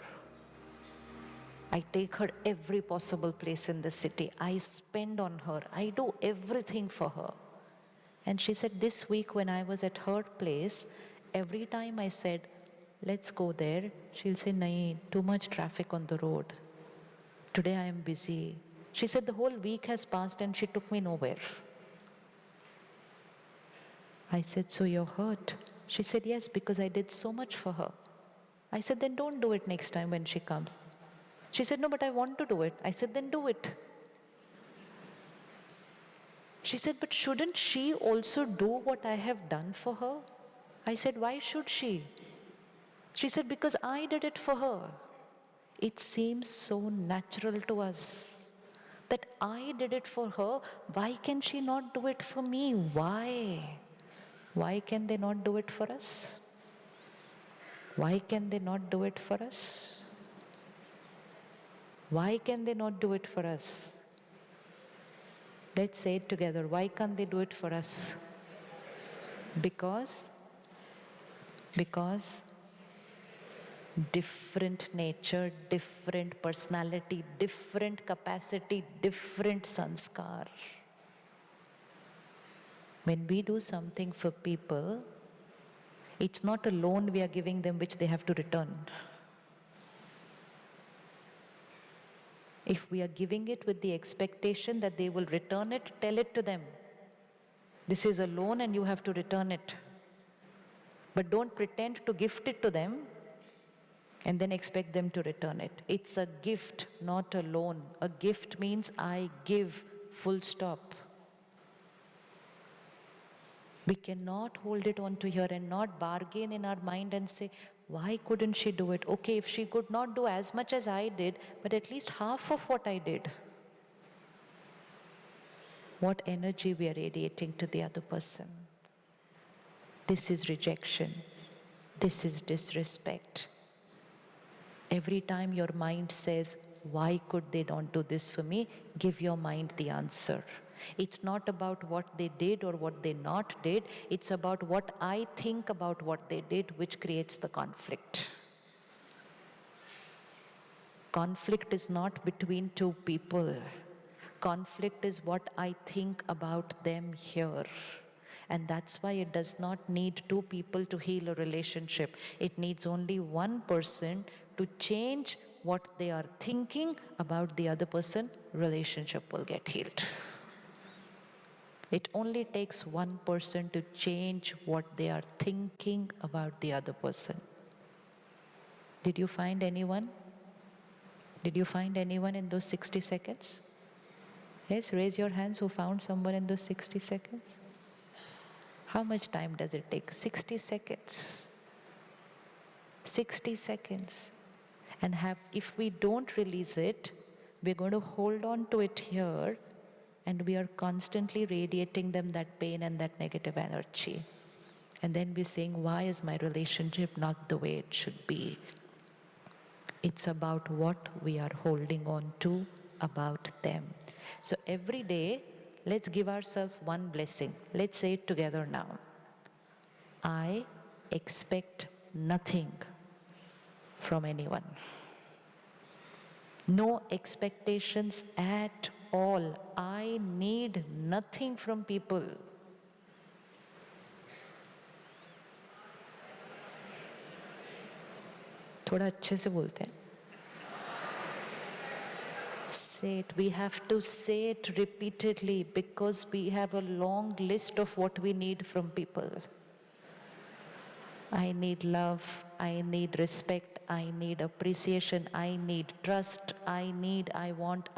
I take her every possible place in the city. I spend on her. I do everything for her. And she said, this week when I was at her place, every time I said, let's go there, she'll say, nahin, too much traffic on the road. Today I am busy. She said the whole week has passed and she took me nowhere. I said, so you're hurt? She said, yes, because I did so much for her. I said, then don't do it next time when she comes. She said, no, but I want to do it. I said, then do it. She said, but shouldn't she also do what I have done for her? I said, why should she? She said, because I did it for her. It seems so natural to us that I did it for her. Why can she not do it for me? Why? Why can they not do it for us? Why can they not do it for us? Why can they not do it for us? Let's say it together. Why can't they do it for us? Because different nature, different personality, different capacity, different sanskar. When we do something for people, it's not a loan we are giving them which they have to return. If we are giving it with the expectation that they will return it, tell it to them. This is a loan and you have to return it. But don't pretend to gift it to them and then expect them to return it. It's a gift, not a loan. A gift means I give, full stop. We cannot hold it on to here and not bargain in our mind and say, why couldn't she do it? Okay, if she could not do as much as I did, but at least half of what I did. What energy we are radiating to the other person. This is rejection. This is disrespect. Every time your mind says, why could they not do this for me? Give your mind the answer. It's not about what they did or what they not did. It's about what I think about what they did, which creates the conflict. Conflict is not between two people. Conflict is what I think about them here. And that's why it does not need two people to heal a relationship. It needs only one person to change what they are thinking about the other person. Relationship will get healed. It only takes one person to change what they are thinking about the other person. Did you find anyone? Did you find anyone in those 60 seconds? Yes, raise your hands who found someone in those 60 seconds. How much time does it take? 60 seconds. 60 seconds. And if we don't release it, we're going to hold on to it here, and we are constantly radiating them that pain and that negative energy. And then we're saying, why is my relationship not the way it should be? It's about what we are holding on to about them. So every day, let's give ourselves one blessing. Let's say it together now. I expect nothing from anyone. No expectations at all. I need nothing from people. थोड़ा अच्छे से बोलते हैं. Say it. We have to say it repeatedly because we have a long list of what we need from people. I need love, I need respect, I need appreciation, I need trust, I want.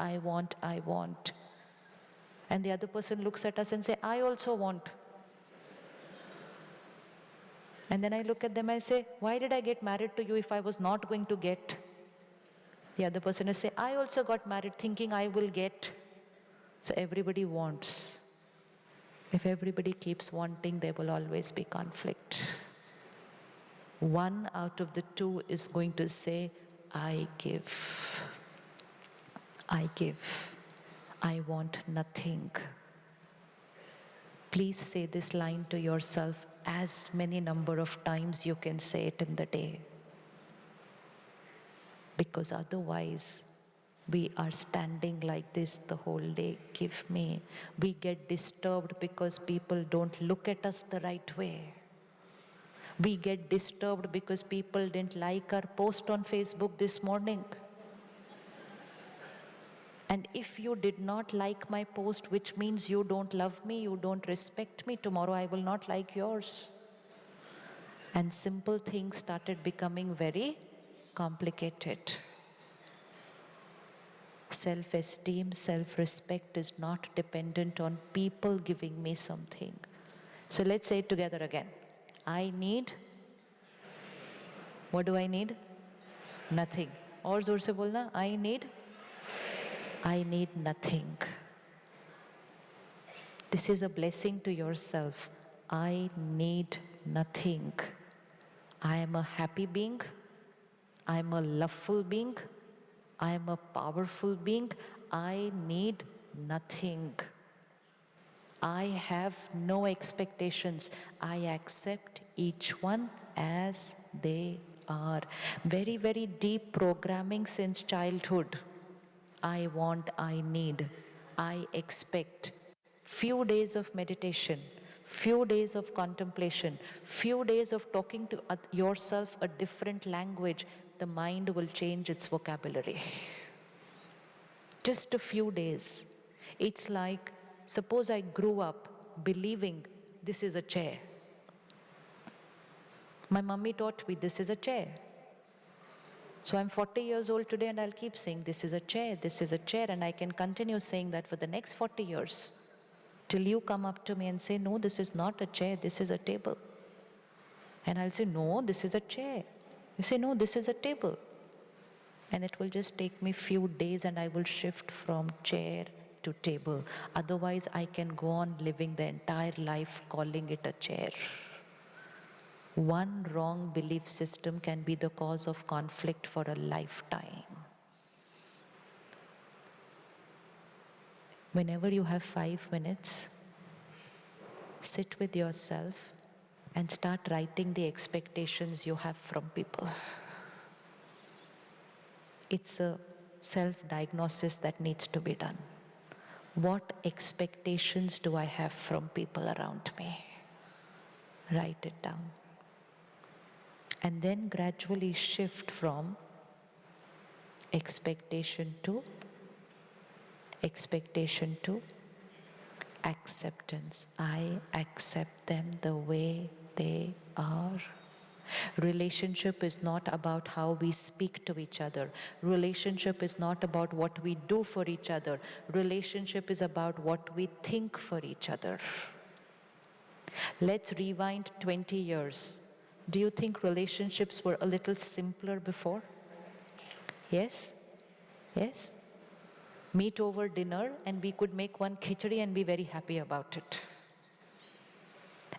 And the other person looks at us and says, I also want. And then I look at them and say, why did I get married to you if I was not going to get? The other person will say, I also got married thinking I will get. So everybody wants. If everybody keeps wanting, there will always be conflict. One out of the two is going to say, I give. I give. I want nothing. Please say this line to yourself as many number of times you can say it in the day. Because otherwise, we are standing like this the whole day. Give me. We get disturbed because people don't look at us the right way. We get disturbed because people didn't like our post on Facebook this morning. And if you did not like my post, which means you don't love me, you don't respect me, tomorrow I will not like yours. And simple things started becoming very complicated. Self-esteem, self-respect is not dependent on people giving me something. So let's say it together again. I need, what do I need? Nothing. और जोर से बोलना, I need nothing. This is a blessing to yourself. I need nothing. I am a happy being. I am a loveful being. I am a powerful being. I need nothing. I have no expectations. I accept each one as they are. Very, very deep programming since childhood. I want, I need, I expect. Few days of meditation, few days of contemplation, few days of talking to yourself a different language, the mind will change its vocabulary. Just a few days. It's like, suppose I grew up believing this is a chair. My mummy taught me this is a chair. So I'm 40 years old today and I'll keep saying this is a chair, and I can continue saying that for the next 40 years. Till you come up to me and say, no, this is not a chair, this is a table. And I'll say, no, this is a chair. You say, no, this is a table. And it will just take me few days and I will shift from chair to table. Otherwise, I can go on living the entire life calling it a chair. One wrong belief system can be the cause of conflict for a lifetime. Whenever you have 5 minutes, sit with yourself and start writing the expectations you have from people. It's a self-diagnosis that needs to be done. What expectations do I have from people around me? Write it down. And then gradually shift from expectation to acceptance. I accept them the way they are. Relationship is not about how we speak to each other. Relationship is not about what we do for each other. Relationship is about what we think for each other. Let's rewind 20 years. Do you think relationships were a little simpler before? Yes? Yes? Meet over dinner and we could make one khichdi and be very happy about it.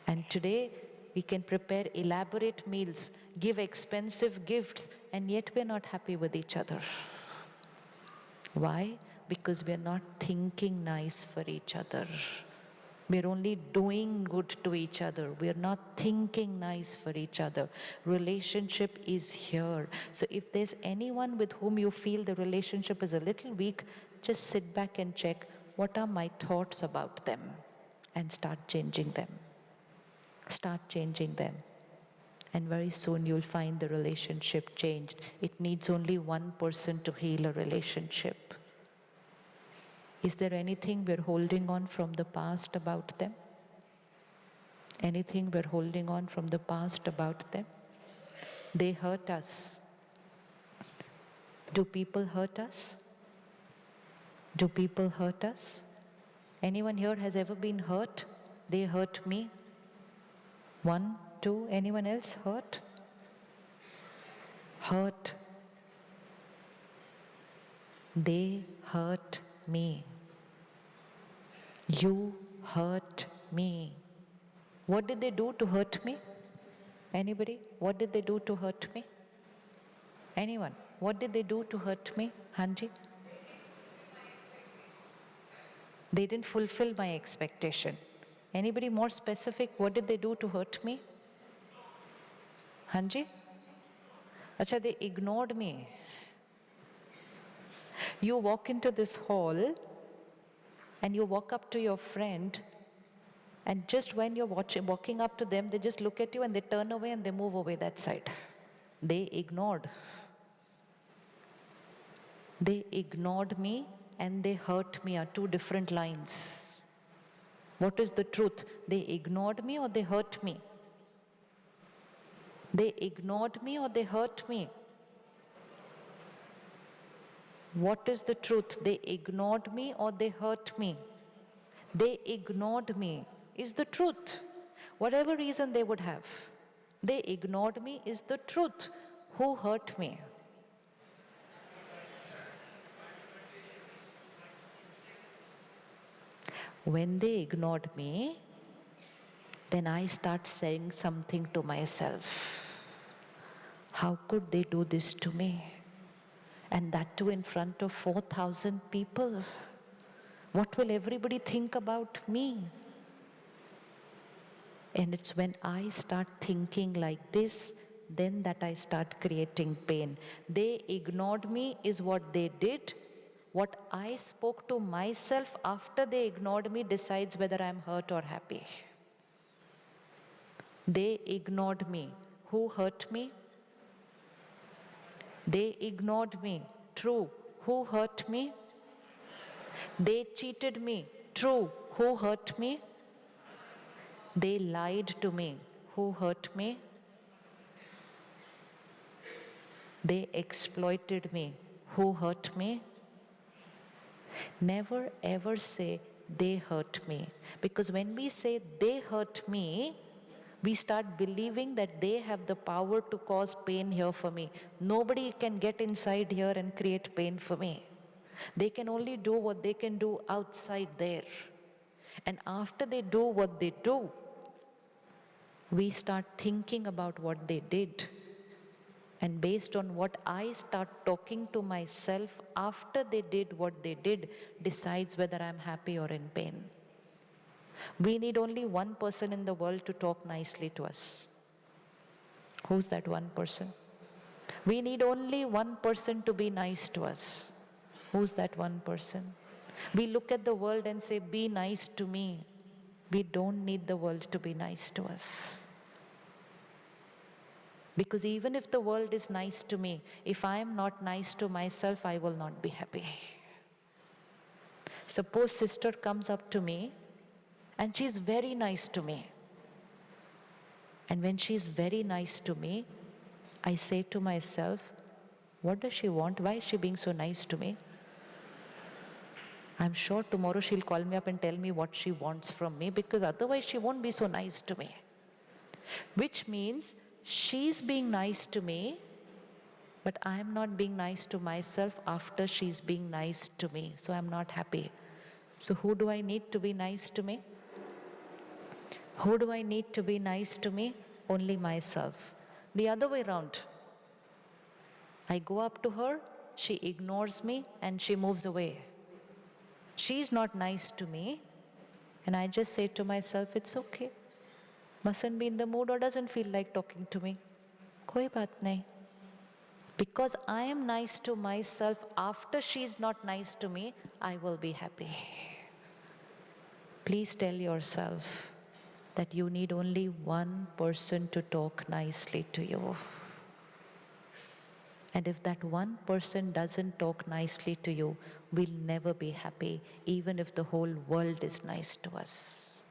And today, we can prepare elaborate meals, give expensive gifts, and yet we're not happy with each other. Why? Because we're not thinking nice for each other. We're only doing good to each other. We're not thinking nice for each other. Relationship is here. So if there's anyone with whom you feel the relationship is a little weak, just sit back and check, what are my thoughts about them? And start changing them. Start changing them. And very soon you'll find the relationship changed. It needs only one person to heal a relationship. Is there anything we're holding on from the past about them? Anything we're holding on from the past about them? They hurt us. Do people hurt us? Do people hurt us? Anyone here has ever been hurt? They hurt me. 1, 2, anyone else hurt? Hurt. They hurt me. You hurt me. What did they do to hurt me? Anybody? What did they do to hurt me? Anyone? What did they do to hurt me? Hanji? They didn't fulfill my expectation. Anybody more specific? What did they do to hurt me? Hanji? Acha, they ignored me. You walk into this hall and you walk up to your friend, and just when you're walking up to them, they just look at you and they turn away and they move away that side. They ignored. They ignored me and they hurt me are two different lines. What is the truth? They ignored me or they hurt me? They ignored me or they hurt me? What is the truth? They ignored me or they hurt me? They ignored me is the truth. Whatever reason they would have, they ignored me is the truth. Who hurt me? When they ignored me, then I start saying something to myself. How could they do this to me? And that too in front of 4,000 people. What will everybody think about me? And it's when I start thinking like this, then that I start creating pain. They ignored me is what they did. What I spoke to myself after they ignored me decides whether I'm hurt or happy. They ignored me. Who hurt me? They ignored me. True. Who hurt me? They cheated me. True. Who hurt me? They lied to me. Who hurt me? They exploited me. Who hurt me? Never ever say they hurt me. Because when we say they hurt me, we start believing that they have the power to cause pain here for me. Nobody can get inside here and create pain for me. They can only do what they can do outside there. And after they do what they do, we start thinking about what they did. And based on what I start talking to myself after they did what they did, decides whether I'm happy or in pain. We need only one person in the world to talk nicely to us. Who's that one person? We need only one person to be nice to us. Who's that one person? We look at the world and say, be nice to me. We don't need the world to be nice to us. Because even if the world is nice to me, if I am not nice to myself, I will not be happy. Suppose sister comes up to me and she's very nice to me. And when she's very nice to me, I say to myself, what does she want? Why is she being so nice to me? I'm sure tomorrow she'll call me up and tell me what she wants from me, because otherwise she won't be so nice to me. Which means she's being nice to me, but I'm not being nice to myself after she's being nice to me. So I'm not happy. So who do I need to be nice to me? Who do I need to be nice to me? Only myself. The other way around. I go up to her, she ignores me, and she moves away. She's not nice to me, and I just say to myself, it's okay. Mustn't be in the mood or doesn't feel like talking to me. Koi baat nahi. Because I am nice to myself after she's not nice to me, I will be happy. Please tell yourself that you need only one person to talk nicely to you. And if that one person doesn't talk nicely to you, we'll never be happy, even if the whole world is nice to us.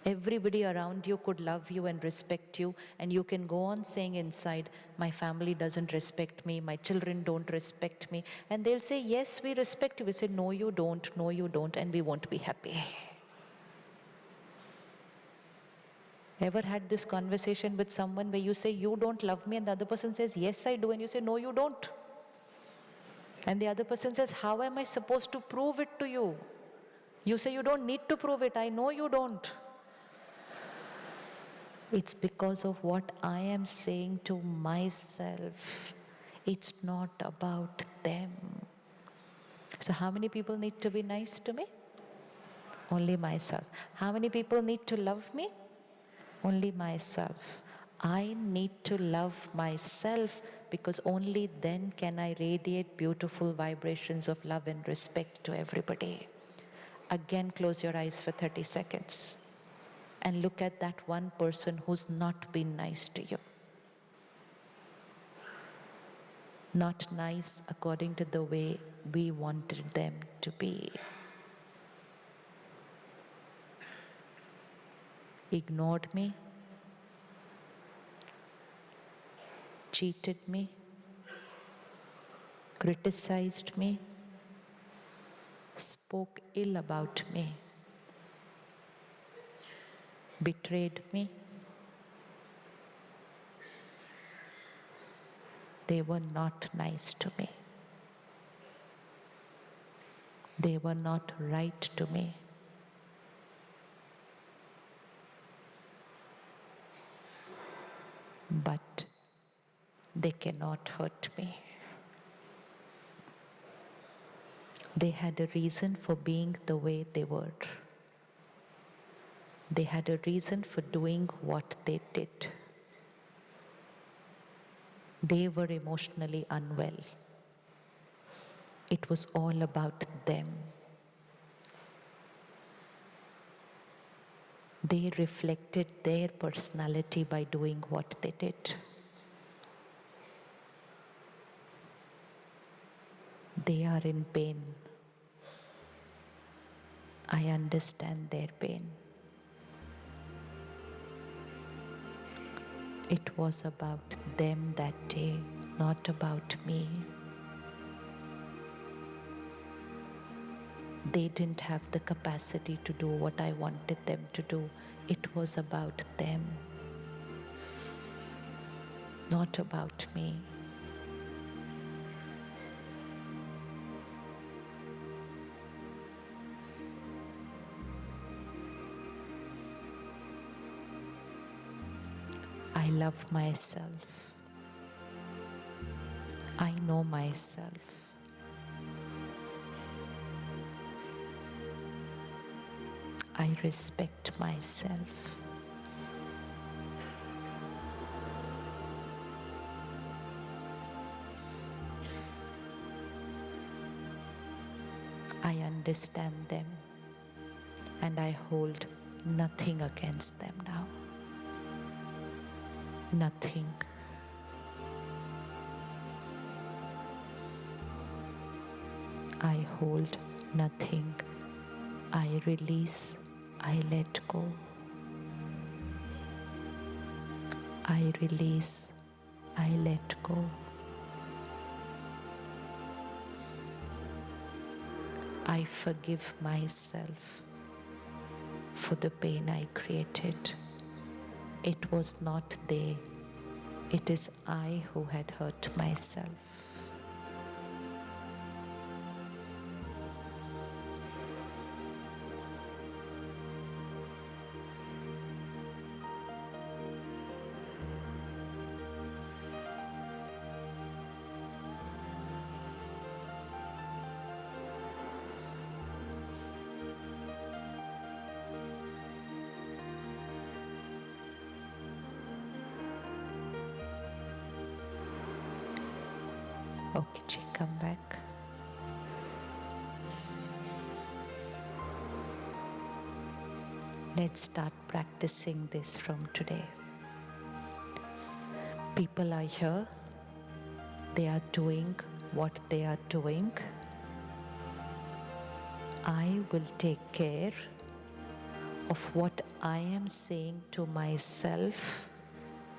Everybody around you could love you and respect you, and you can go on saying inside, my family doesn't respect me, my children don't respect me. And they'll say, yes, we respect you. We say, no, you don't, and we won't be happy. Ever had this conversation with someone where you say, you don't love me, and the other person says, yes, I do, and you say, no, you don't. And the other person says, how am I supposed to prove it to you? You say you don't need to prove it. I know you don't. It's because of what I am saying to myself. It's not about them. So how many people need to be nice to me? Only myself. How many people need to love me? Only myself. I need to love myself because only then can I radiate beautiful vibrations of love and respect to everybody. Again, close your eyes for 30 seconds and look at that one person who's not been nice to you. Not nice according to the way we wanted them to be. Ignored me, cheated me, criticized me, spoke ill about me, betrayed me. They were not nice to me. They were not right to me. But they cannot hurt me. They had a reason for being the way they were. They had a reason for doing what they did. They were emotionally unwell. It was all about them. They reflected their personality by doing what they did. They are in pain. I understand their pain. It was about them that day, not about me. They didn't have the capacity to do what I wanted them to do. It was about them, not about me. I love myself. I know myself. I respect myself. I understand them and I hold nothing against them now. Nothing. I hold nothing. I release. I let go. I release. I let go. I forgive myself for the pain I created. It was not they. It is I who had hurt myself. Okay, Sheikh, come back. Let's start practicing this from today. People are here. They are doing what they are doing. I will take care of what I am saying to myself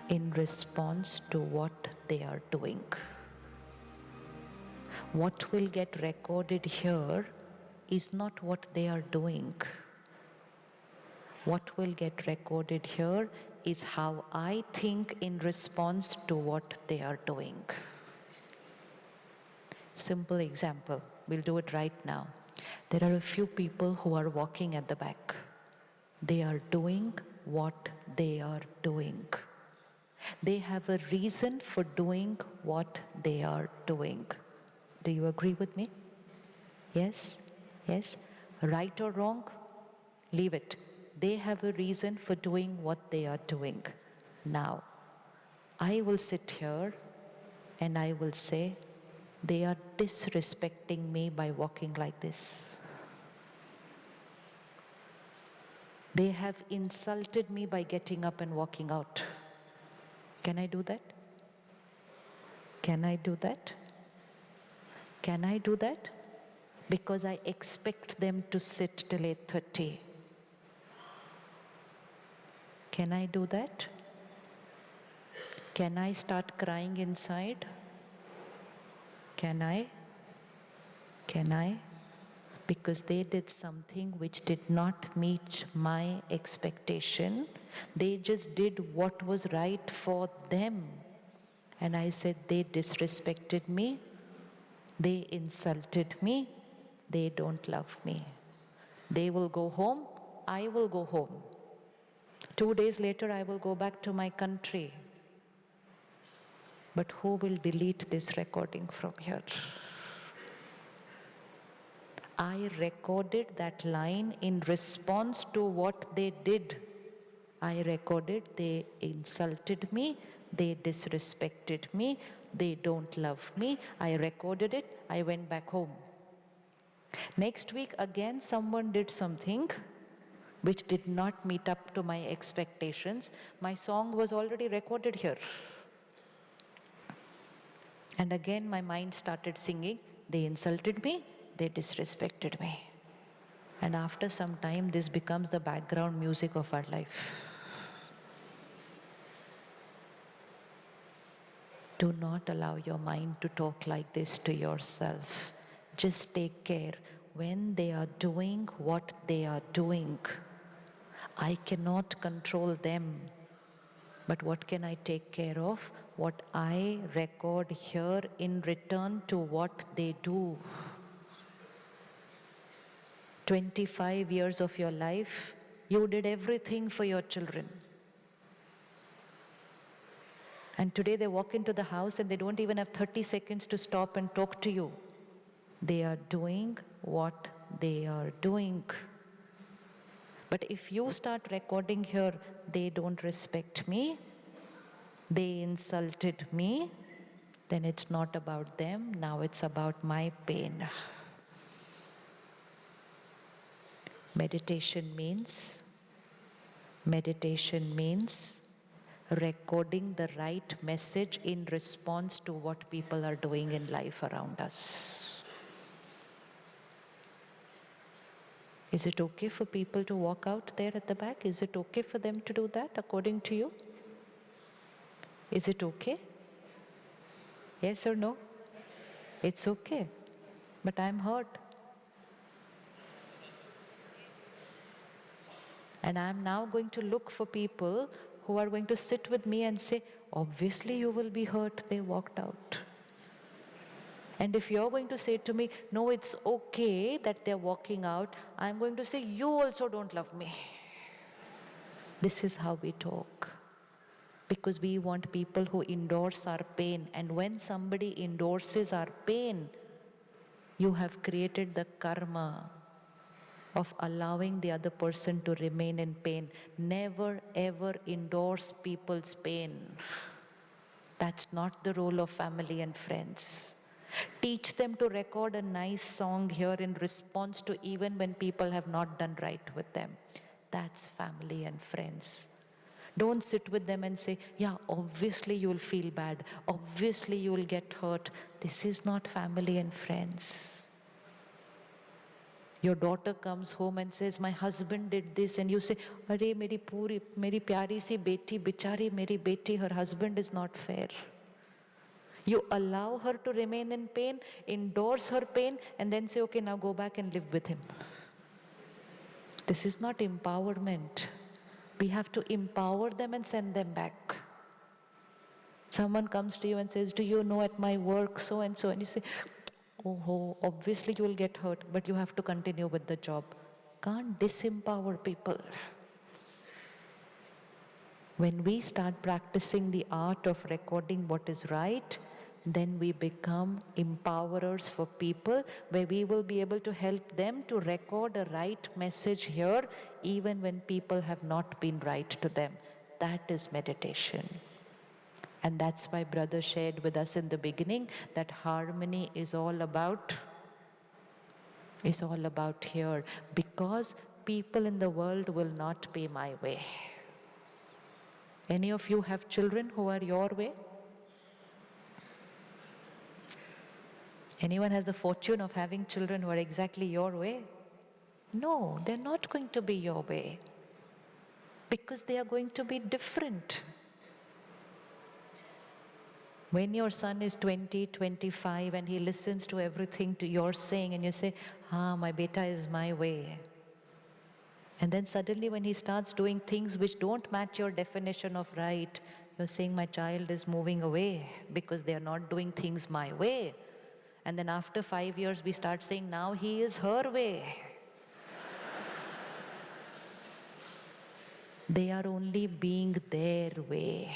in response to what they are doing. What will get recorded here is not what they are doing. What will get recorded here is how I think in response to what they are doing. Simple example. We'll do it right now. There are a few people who are walking at the back. They are doing what they are doing. They have a reason for doing what they are doing. Do you agree with me? Yes? Yes? Right or wrong? Leave it. They have a reason for doing what they are doing. Now, I will sit here and I will say, they are disrespecting me by walking like this. They have insulted me by getting up and walking out. Can I do that? Can I do that? Can I do that? Because I expect them to sit till 8:30. Can I do that? Can I start crying inside? Can I? Can I? Because they did something which did not meet my expectation. They just did what was right for them. And I said, they disrespected me, they insulted me, they don't love me. They will go home, I will go home. 2 days later, I will go back to my country. But who will delete this recording from here? I recorded that line in response to what they did. I recorded, they insulted me, they disrespected me, they don't love me. I recorded it, I went back home. Next week, again, someone did something which did not meet up to my expectations. My song was already recorded here. And again, my mind started singing, they insulted me, they disrespected me. And after some time, this becomes the background music of our life. Do not allow your mind to talk like this to yourself. Just take care. When they are doing what they are doing, I cannot control them. But what can I take care of? What I record here in return to what they do. 25 years of your life, you did everything for your children. And today they walk into the house and they don't even have 30 seconds to stop and talk to you. They are doing what they are doing. But if you start recording here, they don't respect me, they insulted me, then it's not about them, now it's about my pain. Meditation means recording the right message in response to what people are doing in life around us. Is it okay for people to walk out there at the back? Is it okay for them to do that according to you? Is it okay? Yes or no? It's okay. But I'm hurt. And I'm now going to look for people who are going to sit with me and say, obviously you will be hurt, they walked out. And if you're going to say to me, no, it's okay that they're walking out, I'm going to say, you also don't love me. This is how we talk. Because we want people who endorse our pain. And when somebody endorses our pain, you have created the karma of allowing the other person to remain in pain. Never ever endorse people's pain. That's not the role of family and friends. Teach them to record a nice song here in response to even when people have not done right with them. That's family and friends. Don't sit with them and say, yeah, obviously you'll feel bad. Obviously you'll get hurt. This is not family and friends. Your daughter comes home and says, my husband did this, and you say, Arey, meri pyari si beti, bichari meri beti, her husband is not fair. You allow her to remain in pain, endorse her pain, and then say, okay, now go back and live with him. This is not empowerment. We have to empower them and send them back. Someone comes to you and says, do you know at my work so and so? And you say, Oh, obviously you will get hurt, but you have to continue with the job. Can't disempower people. When we start practicing the art of recording what is right, then we become empowerers for people, where we will be able to help them to record a right message here, even when people have not been right to them. That is meditation. And that's why Brother shared with us in the beginning that harmony is all about here, because people in the world will not pay my way. Any of you have children who are your way? Anyone has the fortune of having children who are exactly your way? No, they're not going to be your way, because they are going to be different. When your son is 20, 25 and he listens to everything to you're saying and you say, my beta is my way. And then suddenly when he starts doing things which don't match your definition of right, you're saying my child is moving away because they are not doing things my way. And then after 5 years we start saying now he is her way. They are only being their way.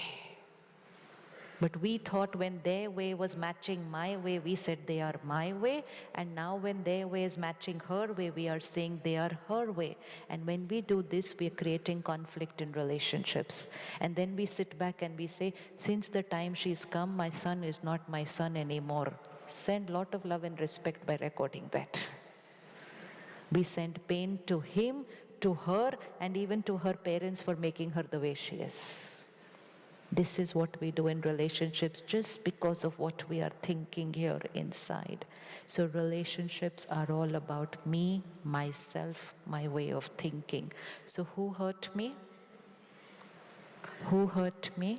But we thought when their way was matching my way, we said they are my way. And now when their way is matching her way, we are saying they are her way. And when we do this, we are creating conflict in relationships. And then we sit back and we say, since the time she's come, my son is not my son anymore. Send lot of love and respect by recording that. We send pain to him, to her, and even to her parents for making her the way she is. This is what we do in relationships just because of what we are thinking here inside. So relationships are all about me, myself, my way of thinking. So who hurt me? Who hurt me?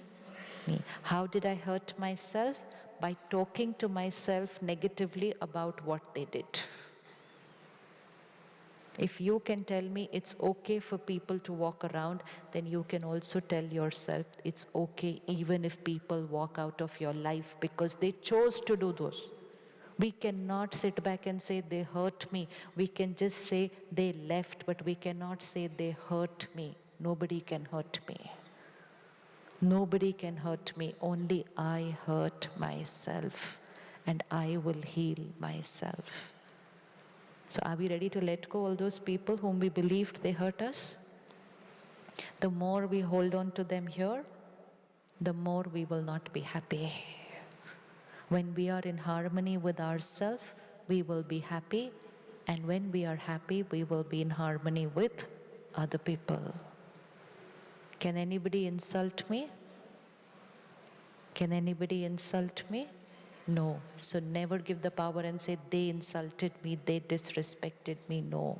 Me. How did I hurt myself? By talking to myself negatively about what they did. If you can tell me it's okay for people to walk around, then you can also tell yourself it's okay even if people walk out of your life because they chose to do those. We cannot sit back and say they hurt me. We can just say they left, but we cannot say they hurt me. Nobody can hurt me. Nobody can hurt me. Only I hurt myself, and I will heal myself. So are we ready to let go all those people whom we believed they hurt us? The more we hold on to them here, the more we will not be happy. When we are in harmony with ourselves, we will be happy. And when we are happy, we will be in harmony with other people. Can anybody insult me? Can anybody insult me? No. So never give the power and say, they insulted me, they disrespected me. No.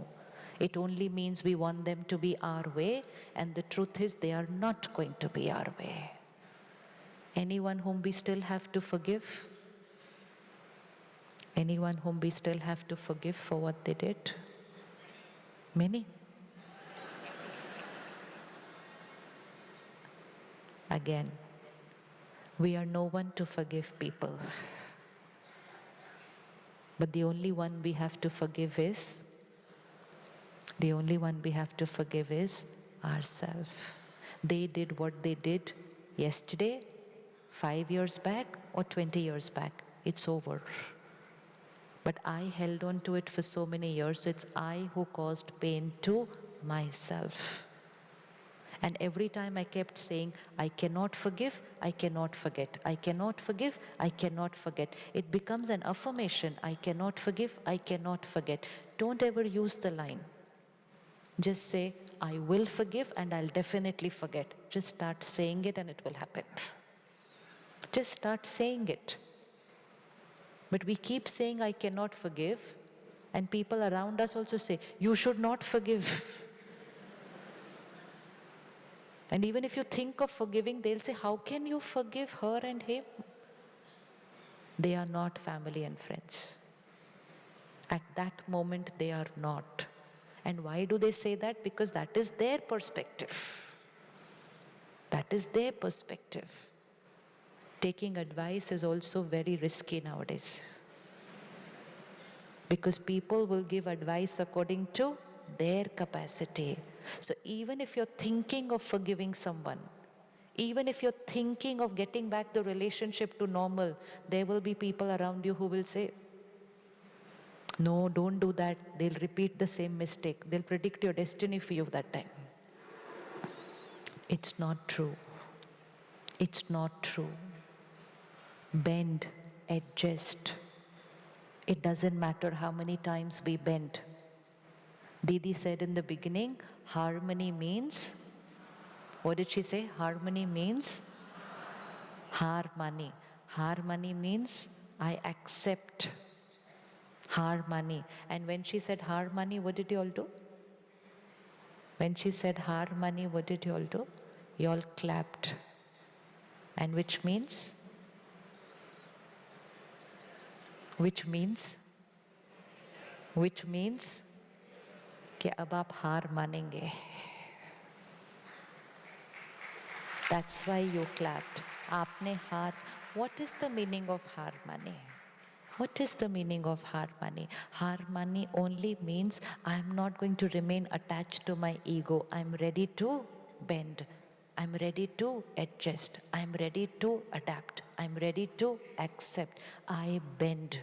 It only means we want them to be our way, and the truth is they are not going to be our way. Anyone whom we still have to forgive? Anyone whom we still have to forgive for what they did? Many. Again, we are no one to forgive people. But the only one we have to forgive is ourselves. They did what they did yesterday, 5 years back, or 20 years back. It's over. But I held on to it for so many years, so it's I who caused pain to myself. And every time I kept saying, I cannot forgive, I cannot forget. I cannot forgive, I cannot forget. It becomes an affirmation. I cannot forgive, I cannot forget. Don't ever use the line. Just say, I will forgive and I'll definitely forget. Just start saying it and it will happen. Just start saying it. But we keep saying, I cannot forgive, and people around us also say, you should not forgive. And even if you think of forgiving, they'll say, how can you forgive her and him? They are not family and friends. At that moment, they are not. And why do they say that? Because that is their perspective. That is their perspective. Taking advice is also very risky nowadays. Because people will give advice according to their capacity. So even if you're thinking of forgiving someone, even if you're thinking of getting back the relationship to normal, there will be people around you who will say, no, don't do that. They'll repeat the same mistake. They'll predict your destiny for you that time. It's not true. It's not true. Bend, adjust. It doesn't matter how many times we bend. Didi said in the beginning, harmony means, what did she say? Harmony means harmony. Harmony means I accept harmony. And when she said harmony, what did you all do? When she said harmony, what did you all do? You all clapped. And which means? Which means कि अब आप हार मानेंगे. That's why you clapped. आपने हार. What is the meaning of harmony? What is the meaning of harmony? Harmony only means I'm not going to remain attached to my ego. I'm ready to bend. I'm ready to adjust. I'm ready to adapt. I'm ready to accept. I bend.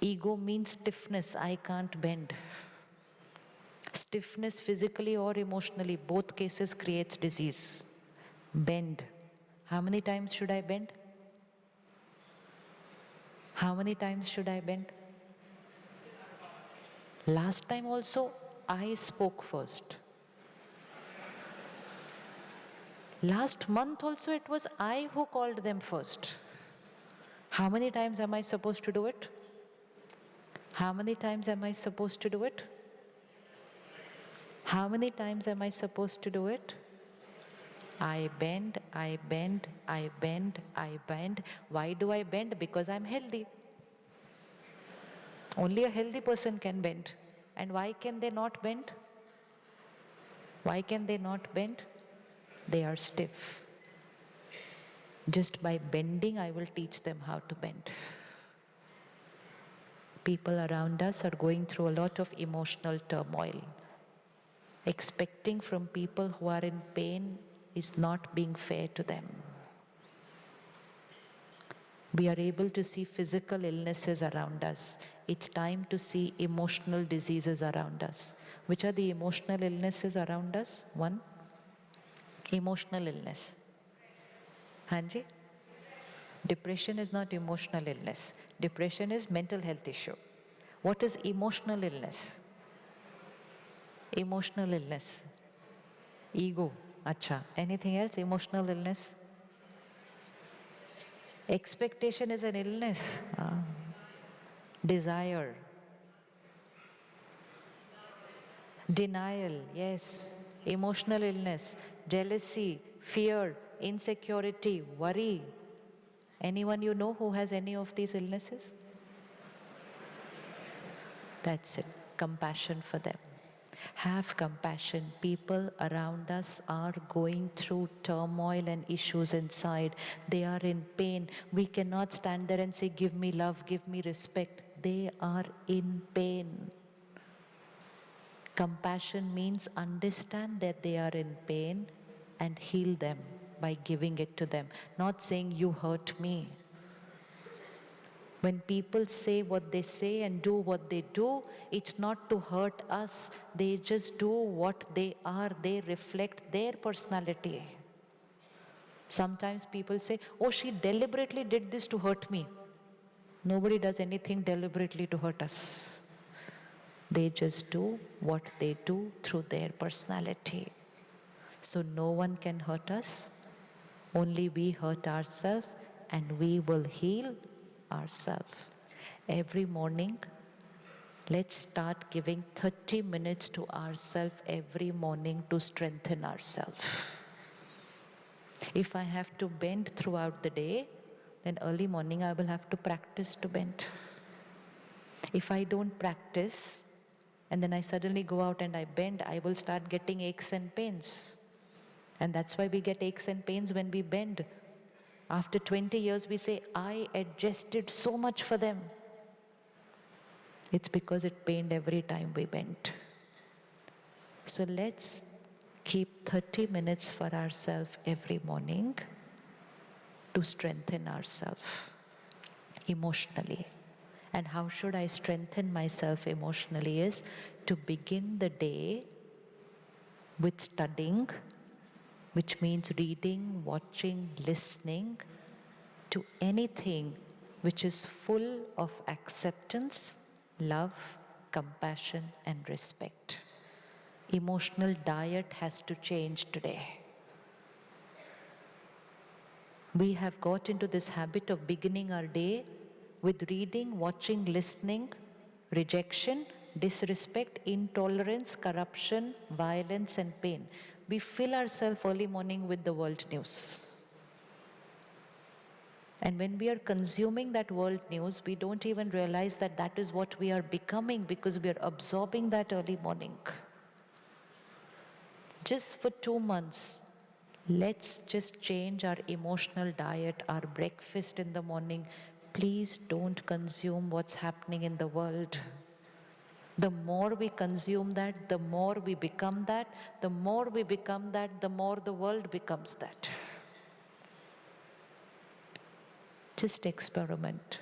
Ego means stiffness. I can't bend. Stiffness physically or emotionally, both cases creates disease. Bend. How many times should I bend? How many times should I bend? Last time also, I spoke first. Last month also, it was I who called them first. How many times am I supposed to do it? How many times am I supposed to do it? How many times am I supposed to do it? I bend, I bend, I bend, I bend. Why do I bend? Because I'm healthy. Only a healthy person can bend. And why can they not bend? Why can they not bend? They are stiff. Just by bending, I will teach them how to bend. People around us are going through a lot of emotional turmoil. Expecting from people who are in pain is not being fair to them. We are able to see physical illnesses around us. It's time to see emotional diseases around us. Which are the emotional illnesses around us? One, emotional illness. Hanji? Depression is not emotional illness. Depression is mental health issue. What is emotional illness? Emotional illness. Ego. Acha. Anything else? Emotional illness? Expectation is an illness. Desire. Denial. Yes. Emotional illness. Jealousy. Fear. Insecurity. Worry. Anyone you know who has any of these illnesses? That's it. Compassion for them. Have compassion. People around us are going through turmoil and issues inside. They are in pain. We cannot stand there and say, give me love, give me respect. They are in pain. Compassion means understand that they are in pain and heal them by giving it to them. Not saying, you hurt me. When people say what they say and do what they do, it's not to hurt us. They just do what they are. They reflect their personality. Sometimes people say, oh, she deliberately did this to hurt me. Nobody does anything deliberately to hurt us. They just do what they do through their personality. So no one can hurt us. Only we hurt ourselves, and we will heal ourselves. Every morning, let's start giving 30 minutes to ourselves every morning to strengthen ourselves. If I have to bend throughout the day, then early morning I will have to practice to bend. If I don't practice, and then I suddenly go out and I bend, I will start getting aches and pains. And that's why we get aches and pains when we bend. After 20 years, we say, I adjusted so much for them. It's because it pained every time we bent. So let's keep 30 minutes for ourselves every morning to strengthen ourselves emotionally. And how should I strengthen myself emotionally is to begin the day with studying, which means reading, watching, listening to anything which is full of acceptance, love, compassion, and respect. Emotional diet has to change today. We have got into this habit of beginning our day with reading, watching, listening, rejection, disrespect, intolerance, corruption, violence, and pain. We fill ourselves early morning with the world news. And when we are consuming that world news, we don't even realize that that is what we are becoming because we are absorbing that early morning. Just for 2 months, let's just change our emotional diet, our breakfast in the morning. Please don't consume what's happening in the world. The more we consume that, the more we become that. The more we become that, the more the world becomes that. Just experiment.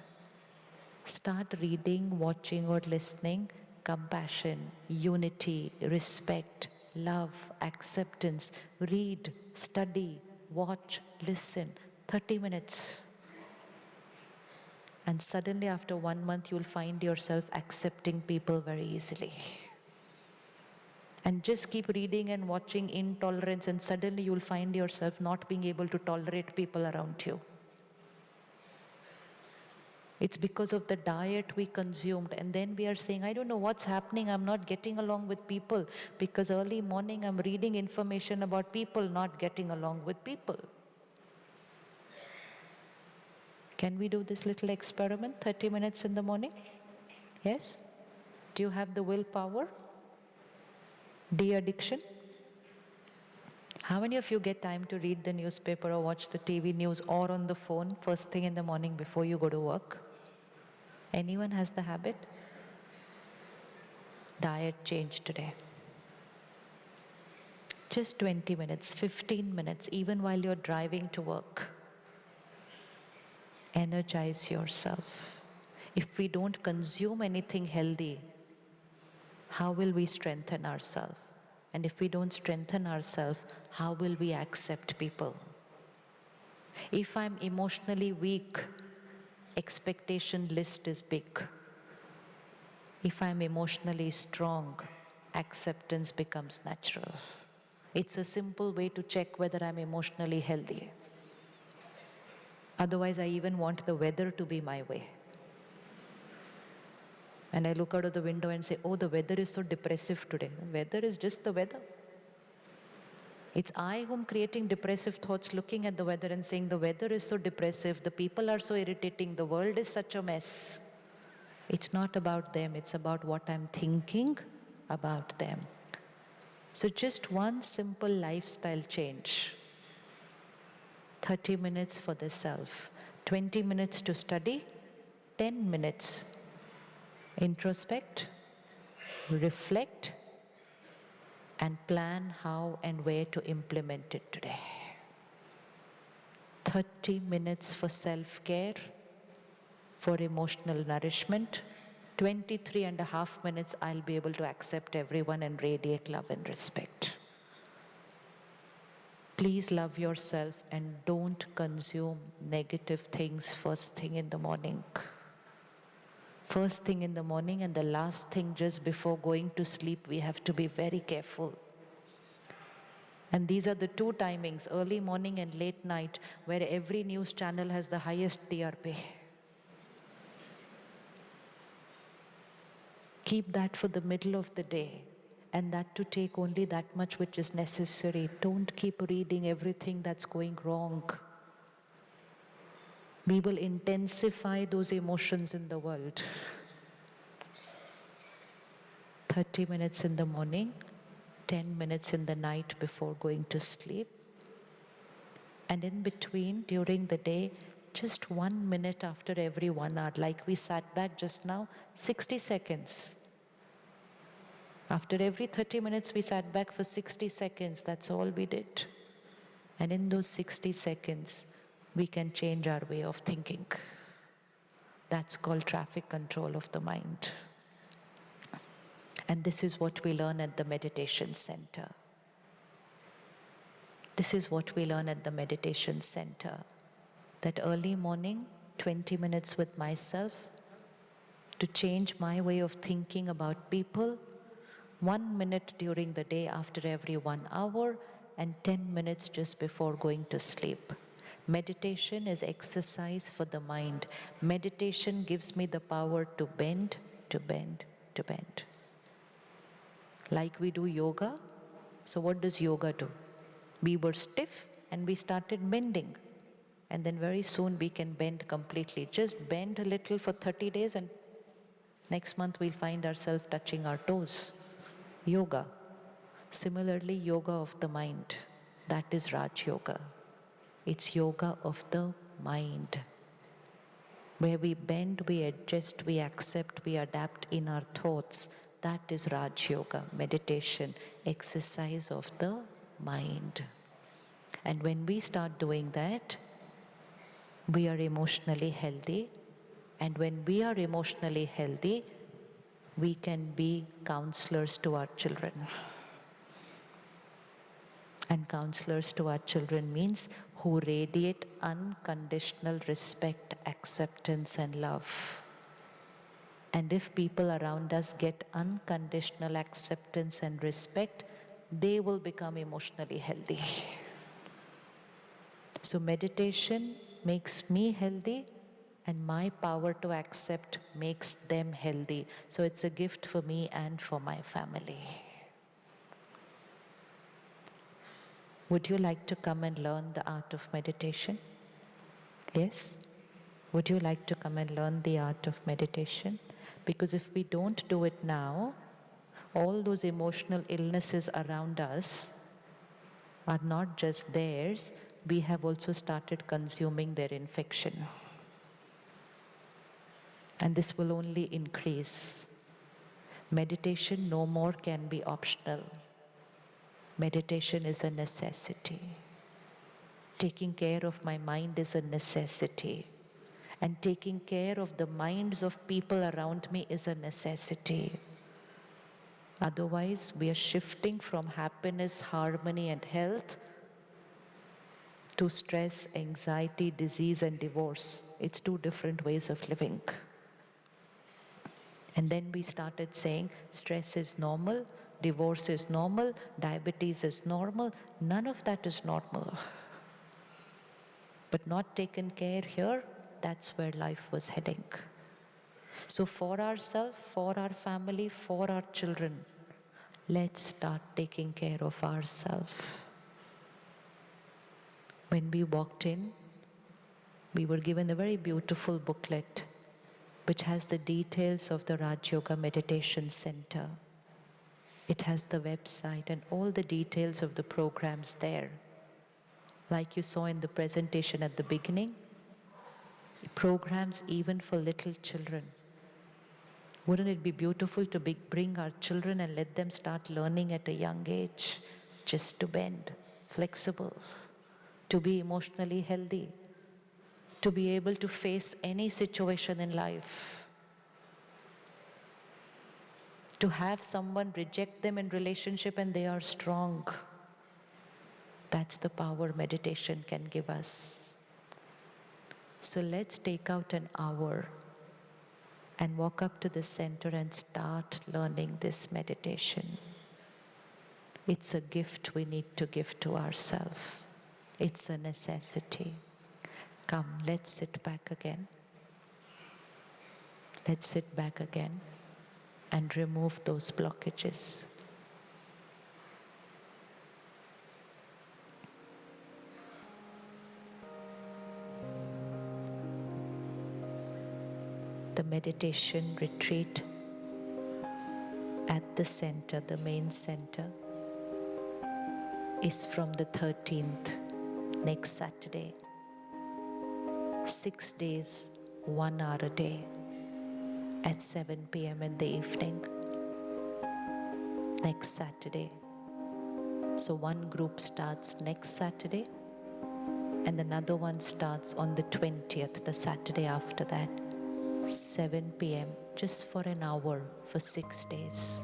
Start reading, watching, or listening. Compassion, unity, respect, love, acceptance. Read, study, watch, listen. 30 minutes. And suddenly after 1 month, you'll find yourself accepting people very easily. And just keep reading and watching intolerance, and suddenly you'll find yourself not being able to tolerate people around you. It's because of the diet we consumed, and then we are saying, I don't know what's happening, I'm not getting along with people, because early morning I'm reading information about people not getting along with people. Can we do this little experiment, 30 minutes in the morning? Yes? Do you have the willpower? De-addiction? How many of you get time to read the newspaper or watch the TV news or on the phone first thing in the morning before you go to work? Anyone has the habit? Diet change today. Just 20 minutes, 15 minutes, even while you're driving to work. Energize yourself. If we don't consume anything healthy, how will we strengthen ourselves? And if we don't strengthen ourselves, how will we accept people? If I'm emotionally weak, expectation list is big. If I'm emotionally strong, acceptance becomes natural. It's a simple way to check whether I'm emotionally healthy. Otherwise, I even want the weather to be my way. And I look out of the window and say, oh, the weather is so depressive today. The weather is just the weather. It's I whom creating depressive thoughts, looking at the weather and saying, the weather is so depressive, the people are so irritating, the world is such a mess. It's not about them, it's about what I'm thinking about them. So just one simple lifestyle change. 30 minutes for the self, 20 minutes to study, 10 minutes introspect, reflect, and plan how and where to implement it today. 30 minutes for self-care, for emotional nourishment. 23 and a half minutes, I'll be able to accept everyone and radiate love and respect. Please love yourself and don't consume negative things first thing in the morning. First thing in the morning and the last thing just before going to sleep, we have to be very careful. And these are the two timings, early morning and late night, where every news channel has the highest TRP. Keep that for the middle of the day, and that to take only that much which is necessary. Don't keep reading everything that's going wrong. We will intensify those emotions in the world. 30 minutes in the morning, 10 minutes in the night before going to sleep. And in between, during the day, just 1 minute after every 1 hour, like we sat back just now, 60 seconds. After every 30 minutes, we sat back for 60 seconds. That's all we did. And in those 60 seconds, we can change our way of thinking. That's called traffic control of the mind. And this is what we learn at the meditation center. This is what we learn at the meditation center. That early morning, 20 minutes with myself to change my way of thinking about people, 1 minute during the day after every 1 hour, and 10 minutes just before going to sleep. Meditation is exercise for the mind. Meditation gives me the power to bend, to bend, to bend. Like we do yoga. So what does yoga do? We were stiff and we started bending. And then very soon we can bend completely. Just bend a little for 30 days and next month we'll find ourselves touching our toes. Yoga. Similarly, yoga of the mind. That is Raj Yoga. It's yoga of the mind. Where we bend, we adjust, we accept, we adapt in our thoughts. That is Raj Yoga, meditation, exercise of the mind. And when we start doing that, we are emotionally healthy. And when we are emotionally healthy, we can be counselors to our children. And counselors to our children means who radiate unconditional respect, acceptance, and love. And if people around us get unconditional acceptance and respect, they will become emotionally healthy. So meditation makes me healthy, and my power to accept makes them healthy. So it's a gift for me and for my family. Would you like to come and learn the art of meditation? Yes? Would you like to come and learn the art of meditation? Because if we don't do it now, all those emotional illnesses around us are not just theirs, we have also started consuming their infection. And this will only increase. Meditation no more can be optional. Meditation is a necessity. Taking care of my mind is a necessity. And taking care of the minds of people around me is a necessity. Otherwise, we are shifting from happiness, harmony, and health to stress, anxiety, disease, and divorce. It's two different ways of living. And then we started saying stress is normal, divorce is normal, diabetes is normal. None of that is normal. But not taken care here, that's where life was heading. So for ourselves, for our family, for our children, let's start taking care of ourselves. When we walked in, we were given a very beautiful booklet which has the details of the Raj Yoga Meditation Center. It has the website and all the details of the programs there. Like you saw in the presentation at the beginning, programs even for little children. Wouldn't it be beautiful to bring our children and let them start learning at a young age, just to bend, flexible, to be emotionally healthy, to be able to face any situation in life, to have someone reject them in relationship and they are strong. That's the power meditation can give us. So let's take out an hour and walk up to the center and start learning this meditation. It's a gift we need to give to ourselves. It's a necessity. Come, let's sit back again. Let's sit back again and remove those blockages. The meditation retreat at the center, the main center, is from the 13th, next Saturday. 6 days, 1 hour a day. at 7 p.m. in the evening, next Saturday. So one group starts next Saturday and another one starts on the 20th, the Saturday after that, 7 p.m., just for an hour for 6 days.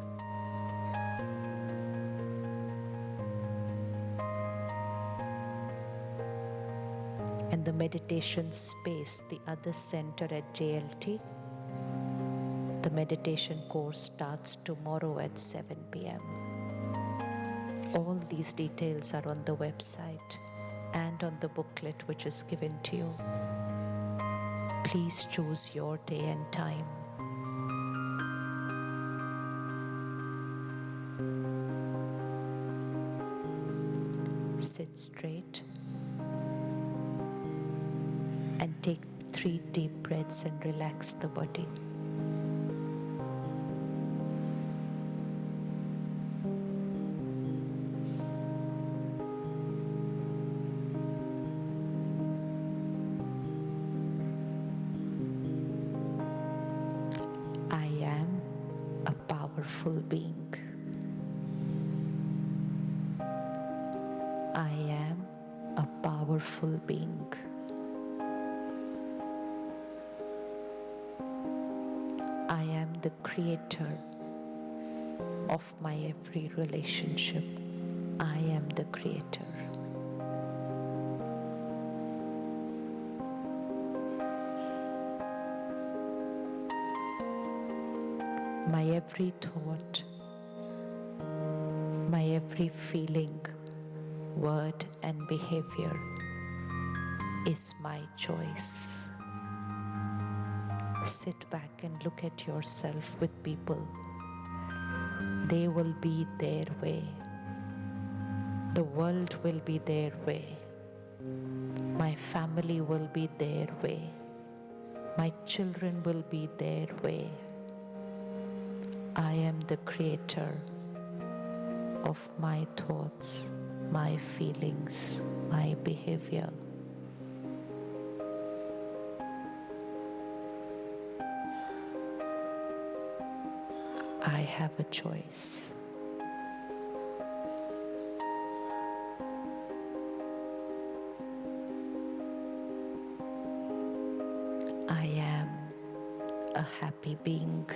And the meditation space, the other center at JLT, the meditation course starts tomorrow at 7 p.m. All these details are on the website and on the booklet which is given to you. Please choose your day and time. Sit straight and take 3 deep breaths and relax the body. I am a powerful being. I am a powerful being. I am the creator of my every relationship. I am the creator. My every thought, my every feeling, word and behavior is my choice. Sit back and look at yourself with people. They will be their way. The world will be their way. My family will be their way. My children will be their way. I am the creator of my thoughts, my feelings, my behavior. I have a choice. I am a happy being.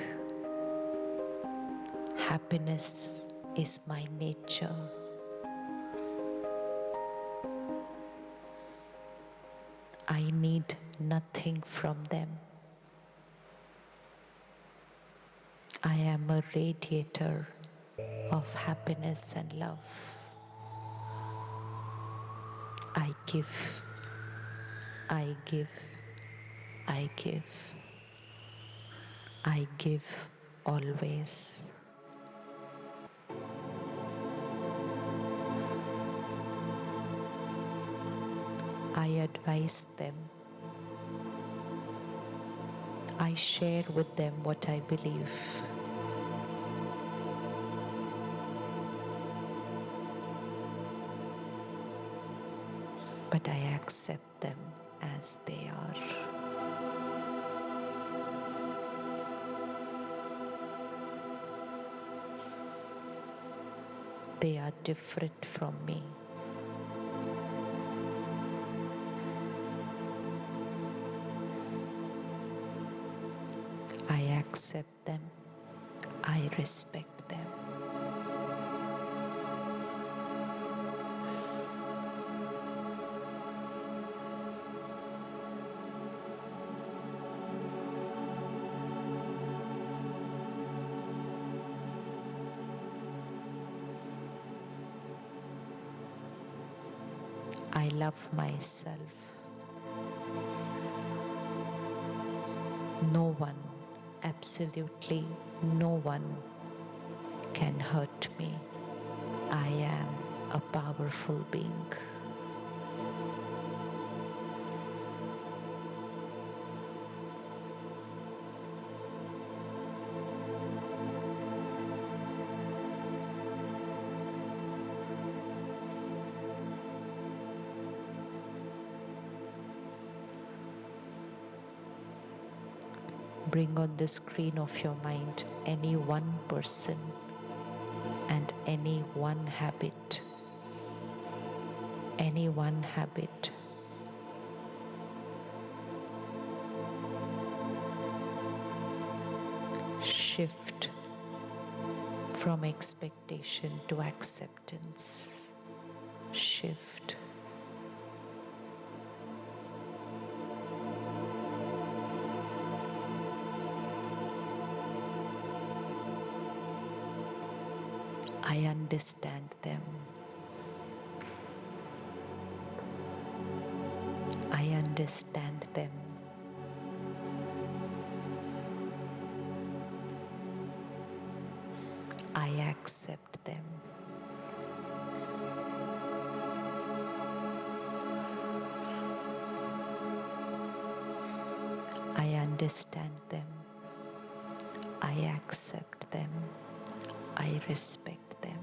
Happiness is my nature. I need nothing from them. I am a radiator of happiness and love. I give, I give, I give. I give always. I advise them. I share with them what I believe. But I accept them as they are. They are different from me. I accept them. I respect them. I love myself. No one, absolutely no one can hurt me. I am a powerful being. Bring on the screen of your mind any one person and any one habit. Any one habit. Shift from expectation to acceptance. Shift. I understand them. I understand them. I accept them. I understand them. I accept them. I respect them.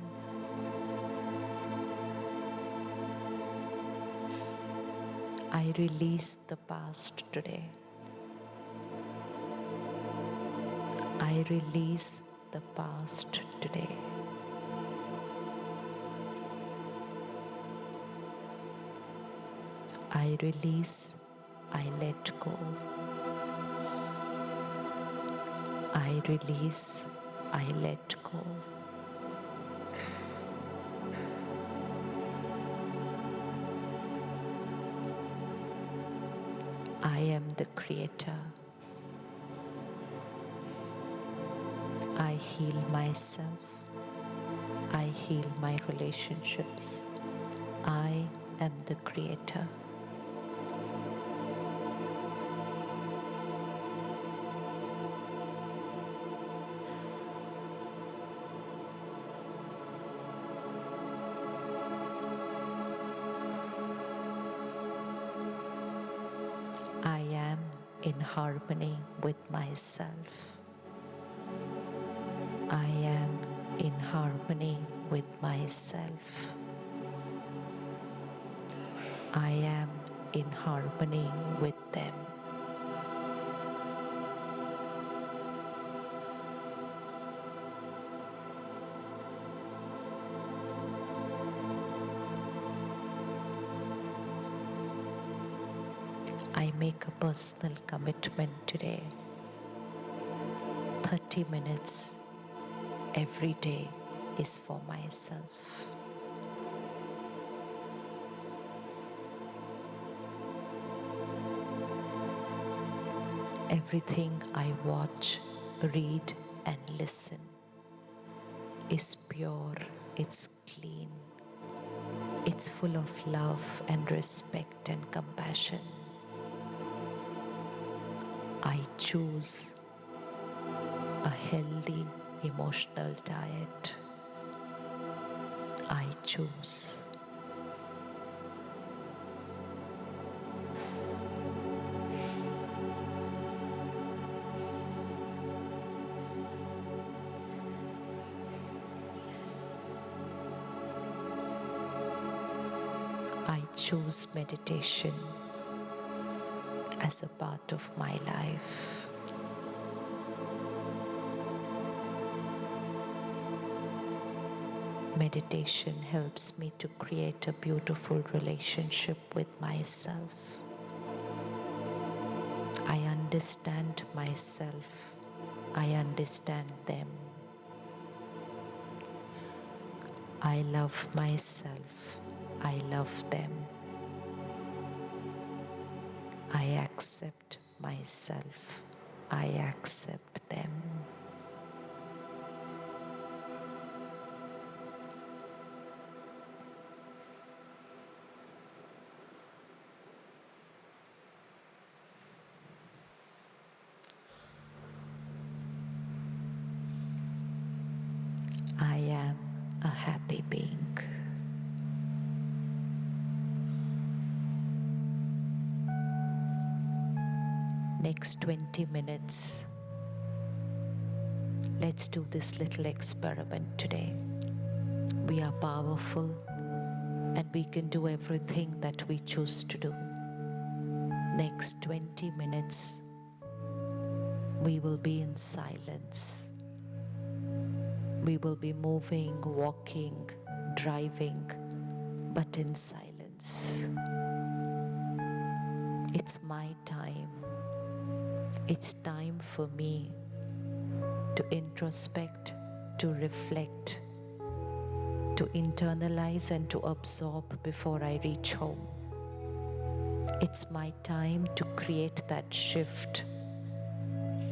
I release the past today. I release the past today. I release, I let go. I release, I let go. I am the creator. I heal myself. I heal my relationships. I am the creator. I am in harmony with myself. I am in harmony with myself. I am in harmony with them. I make a personal commitment today. 30 minutes every day is for myself. Everything I watch, read, and listen is pure, it's clean, it's full of love and respect and compassion. I choose a healthy emotional diet. I choose. I choose meditation as a part of my life. Meditation helps me to create a beautiful relationship with myself. I understand myself. I understand them. I love myself. I love them. I accept myself. I accept them. I am a happy being. Next 20 minutes, let's do this little experiment today. We are powerful and we can do everything that we choose to do. Next 20 minutes, we will be in silence. We will be moving, walking, driving, but in silence. It's my time. It's time for me to introspect, to reflect, to internalize and to absorb before I reach home. It's my time to create that shift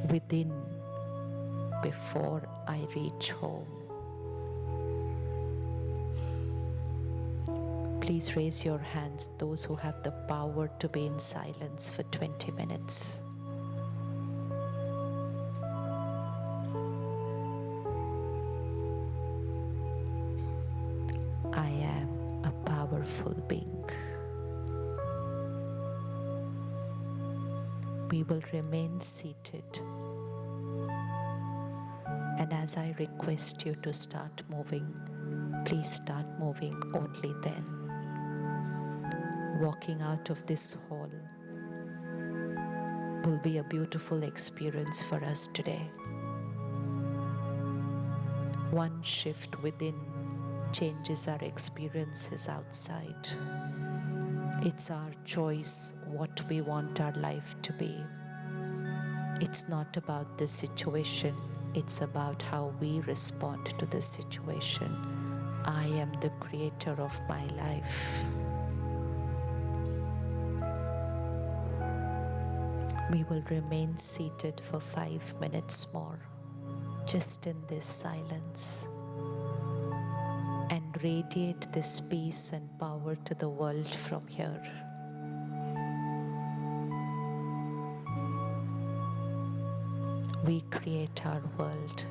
within before I reach home. Please raise your hands, those who have the power to be in silence for 20 minutes. I am a powerful being. We will remain seated. And as I request you to start moving, please start moving only then. Walking out of this hall will be a beautiful experience for us today. One shift within changes our experiences outside. It's our choice what we want our life to be. It's not about the situation, it's about how we respond to the situation. I am the creator of my life. We will remain seated for 5 minutes more, just in this silence, and radiate this peace and power to the world from here. We create our world.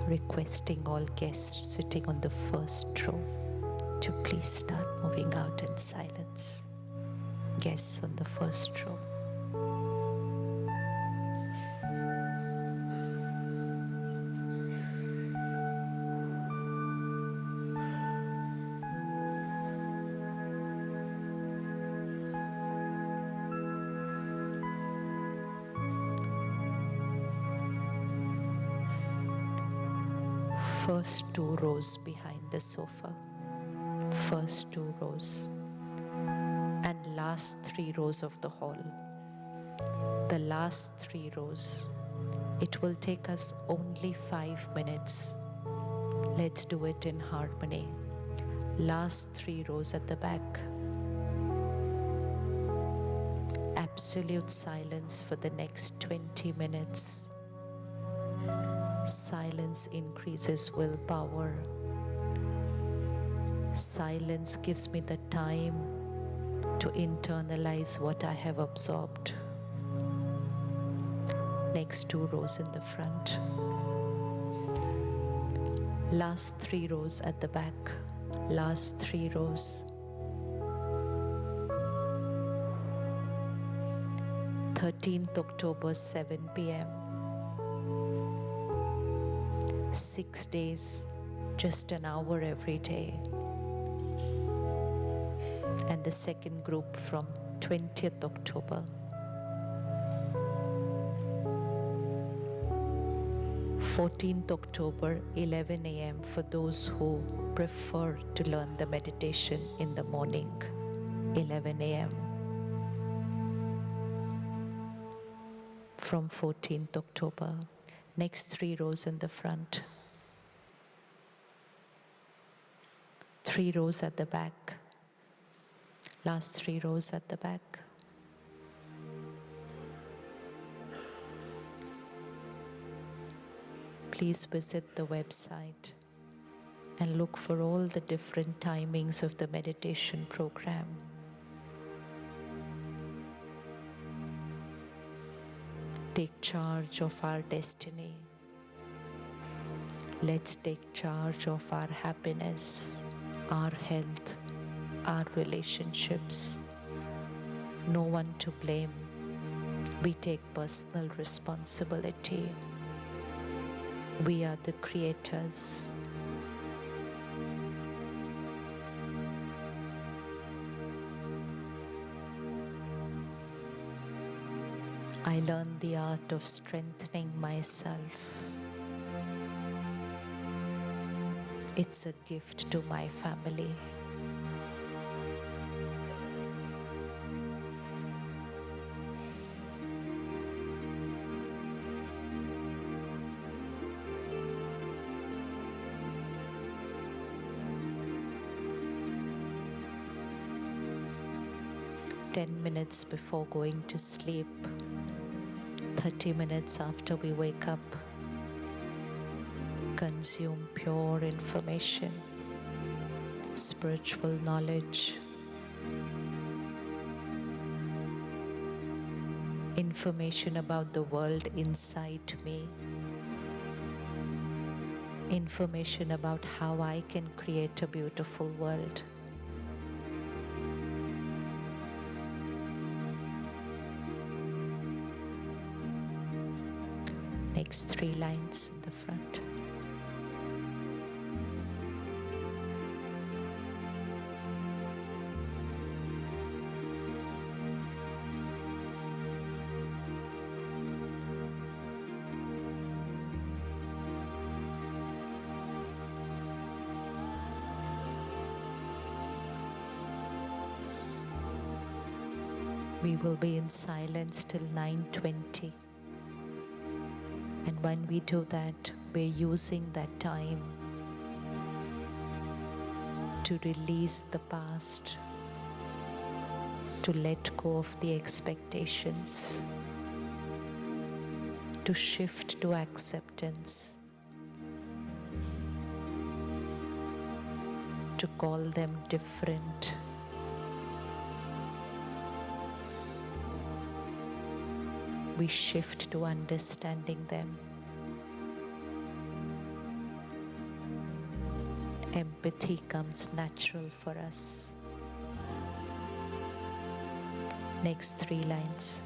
Requesting all guests sitting on the first row to please start moving out in silence. Guests on the first row. First 2 rows behind the sofa, first 2 rows, and last 3 rows of the hall. The last 3 rows, it will take us only 5 minutes. Let's do it in harmony. Last 3 rows at the back. Absolute silence for the next 20 minutes. Silence increases willpower. Silence gives me the time to internalize what I have absorbed. Next 2 rows in the front. Last 3 rows at the back. Last 3 rows. 13th October, 7 p.m. 6 days, just an hour every day. And the second group from 20th October. 14th October, 11 a.m. for those who prefer to learn the meditation in the morning, 11 a.m. From 14th October. Next 3 rows in the front. 3 rows at the back. Last 3 rows at the back. Please visit the website and look for all the different timings of the meditation program. charge of our destiny. Let's take charge of our happiness, our health, our relationships. No one to blame. We take personal responsibility. We are the creators. I learned the art of strengthening myself. It's a gift to my family. "10 minutes before going to sleep, 30 minutes after we wake up, consume pure information, spiritual knowledge, information about the world inside me, information about how I can create a beautiful world." Next 3 lines in the front. We will be in silence till 9:20. And when we do that, we're using that time to release the past, to let go of the expectations, to shift to acceptance, to call them different. We shift to understanding them. Empathy comes natural for us. Next 3 lines.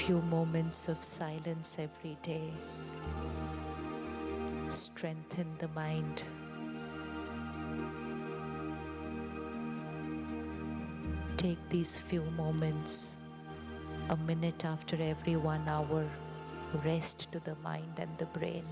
Few moments of silence every day strengthen the mind. Take these few moments, a minute after every 1 hour, rest to the mind and the brain.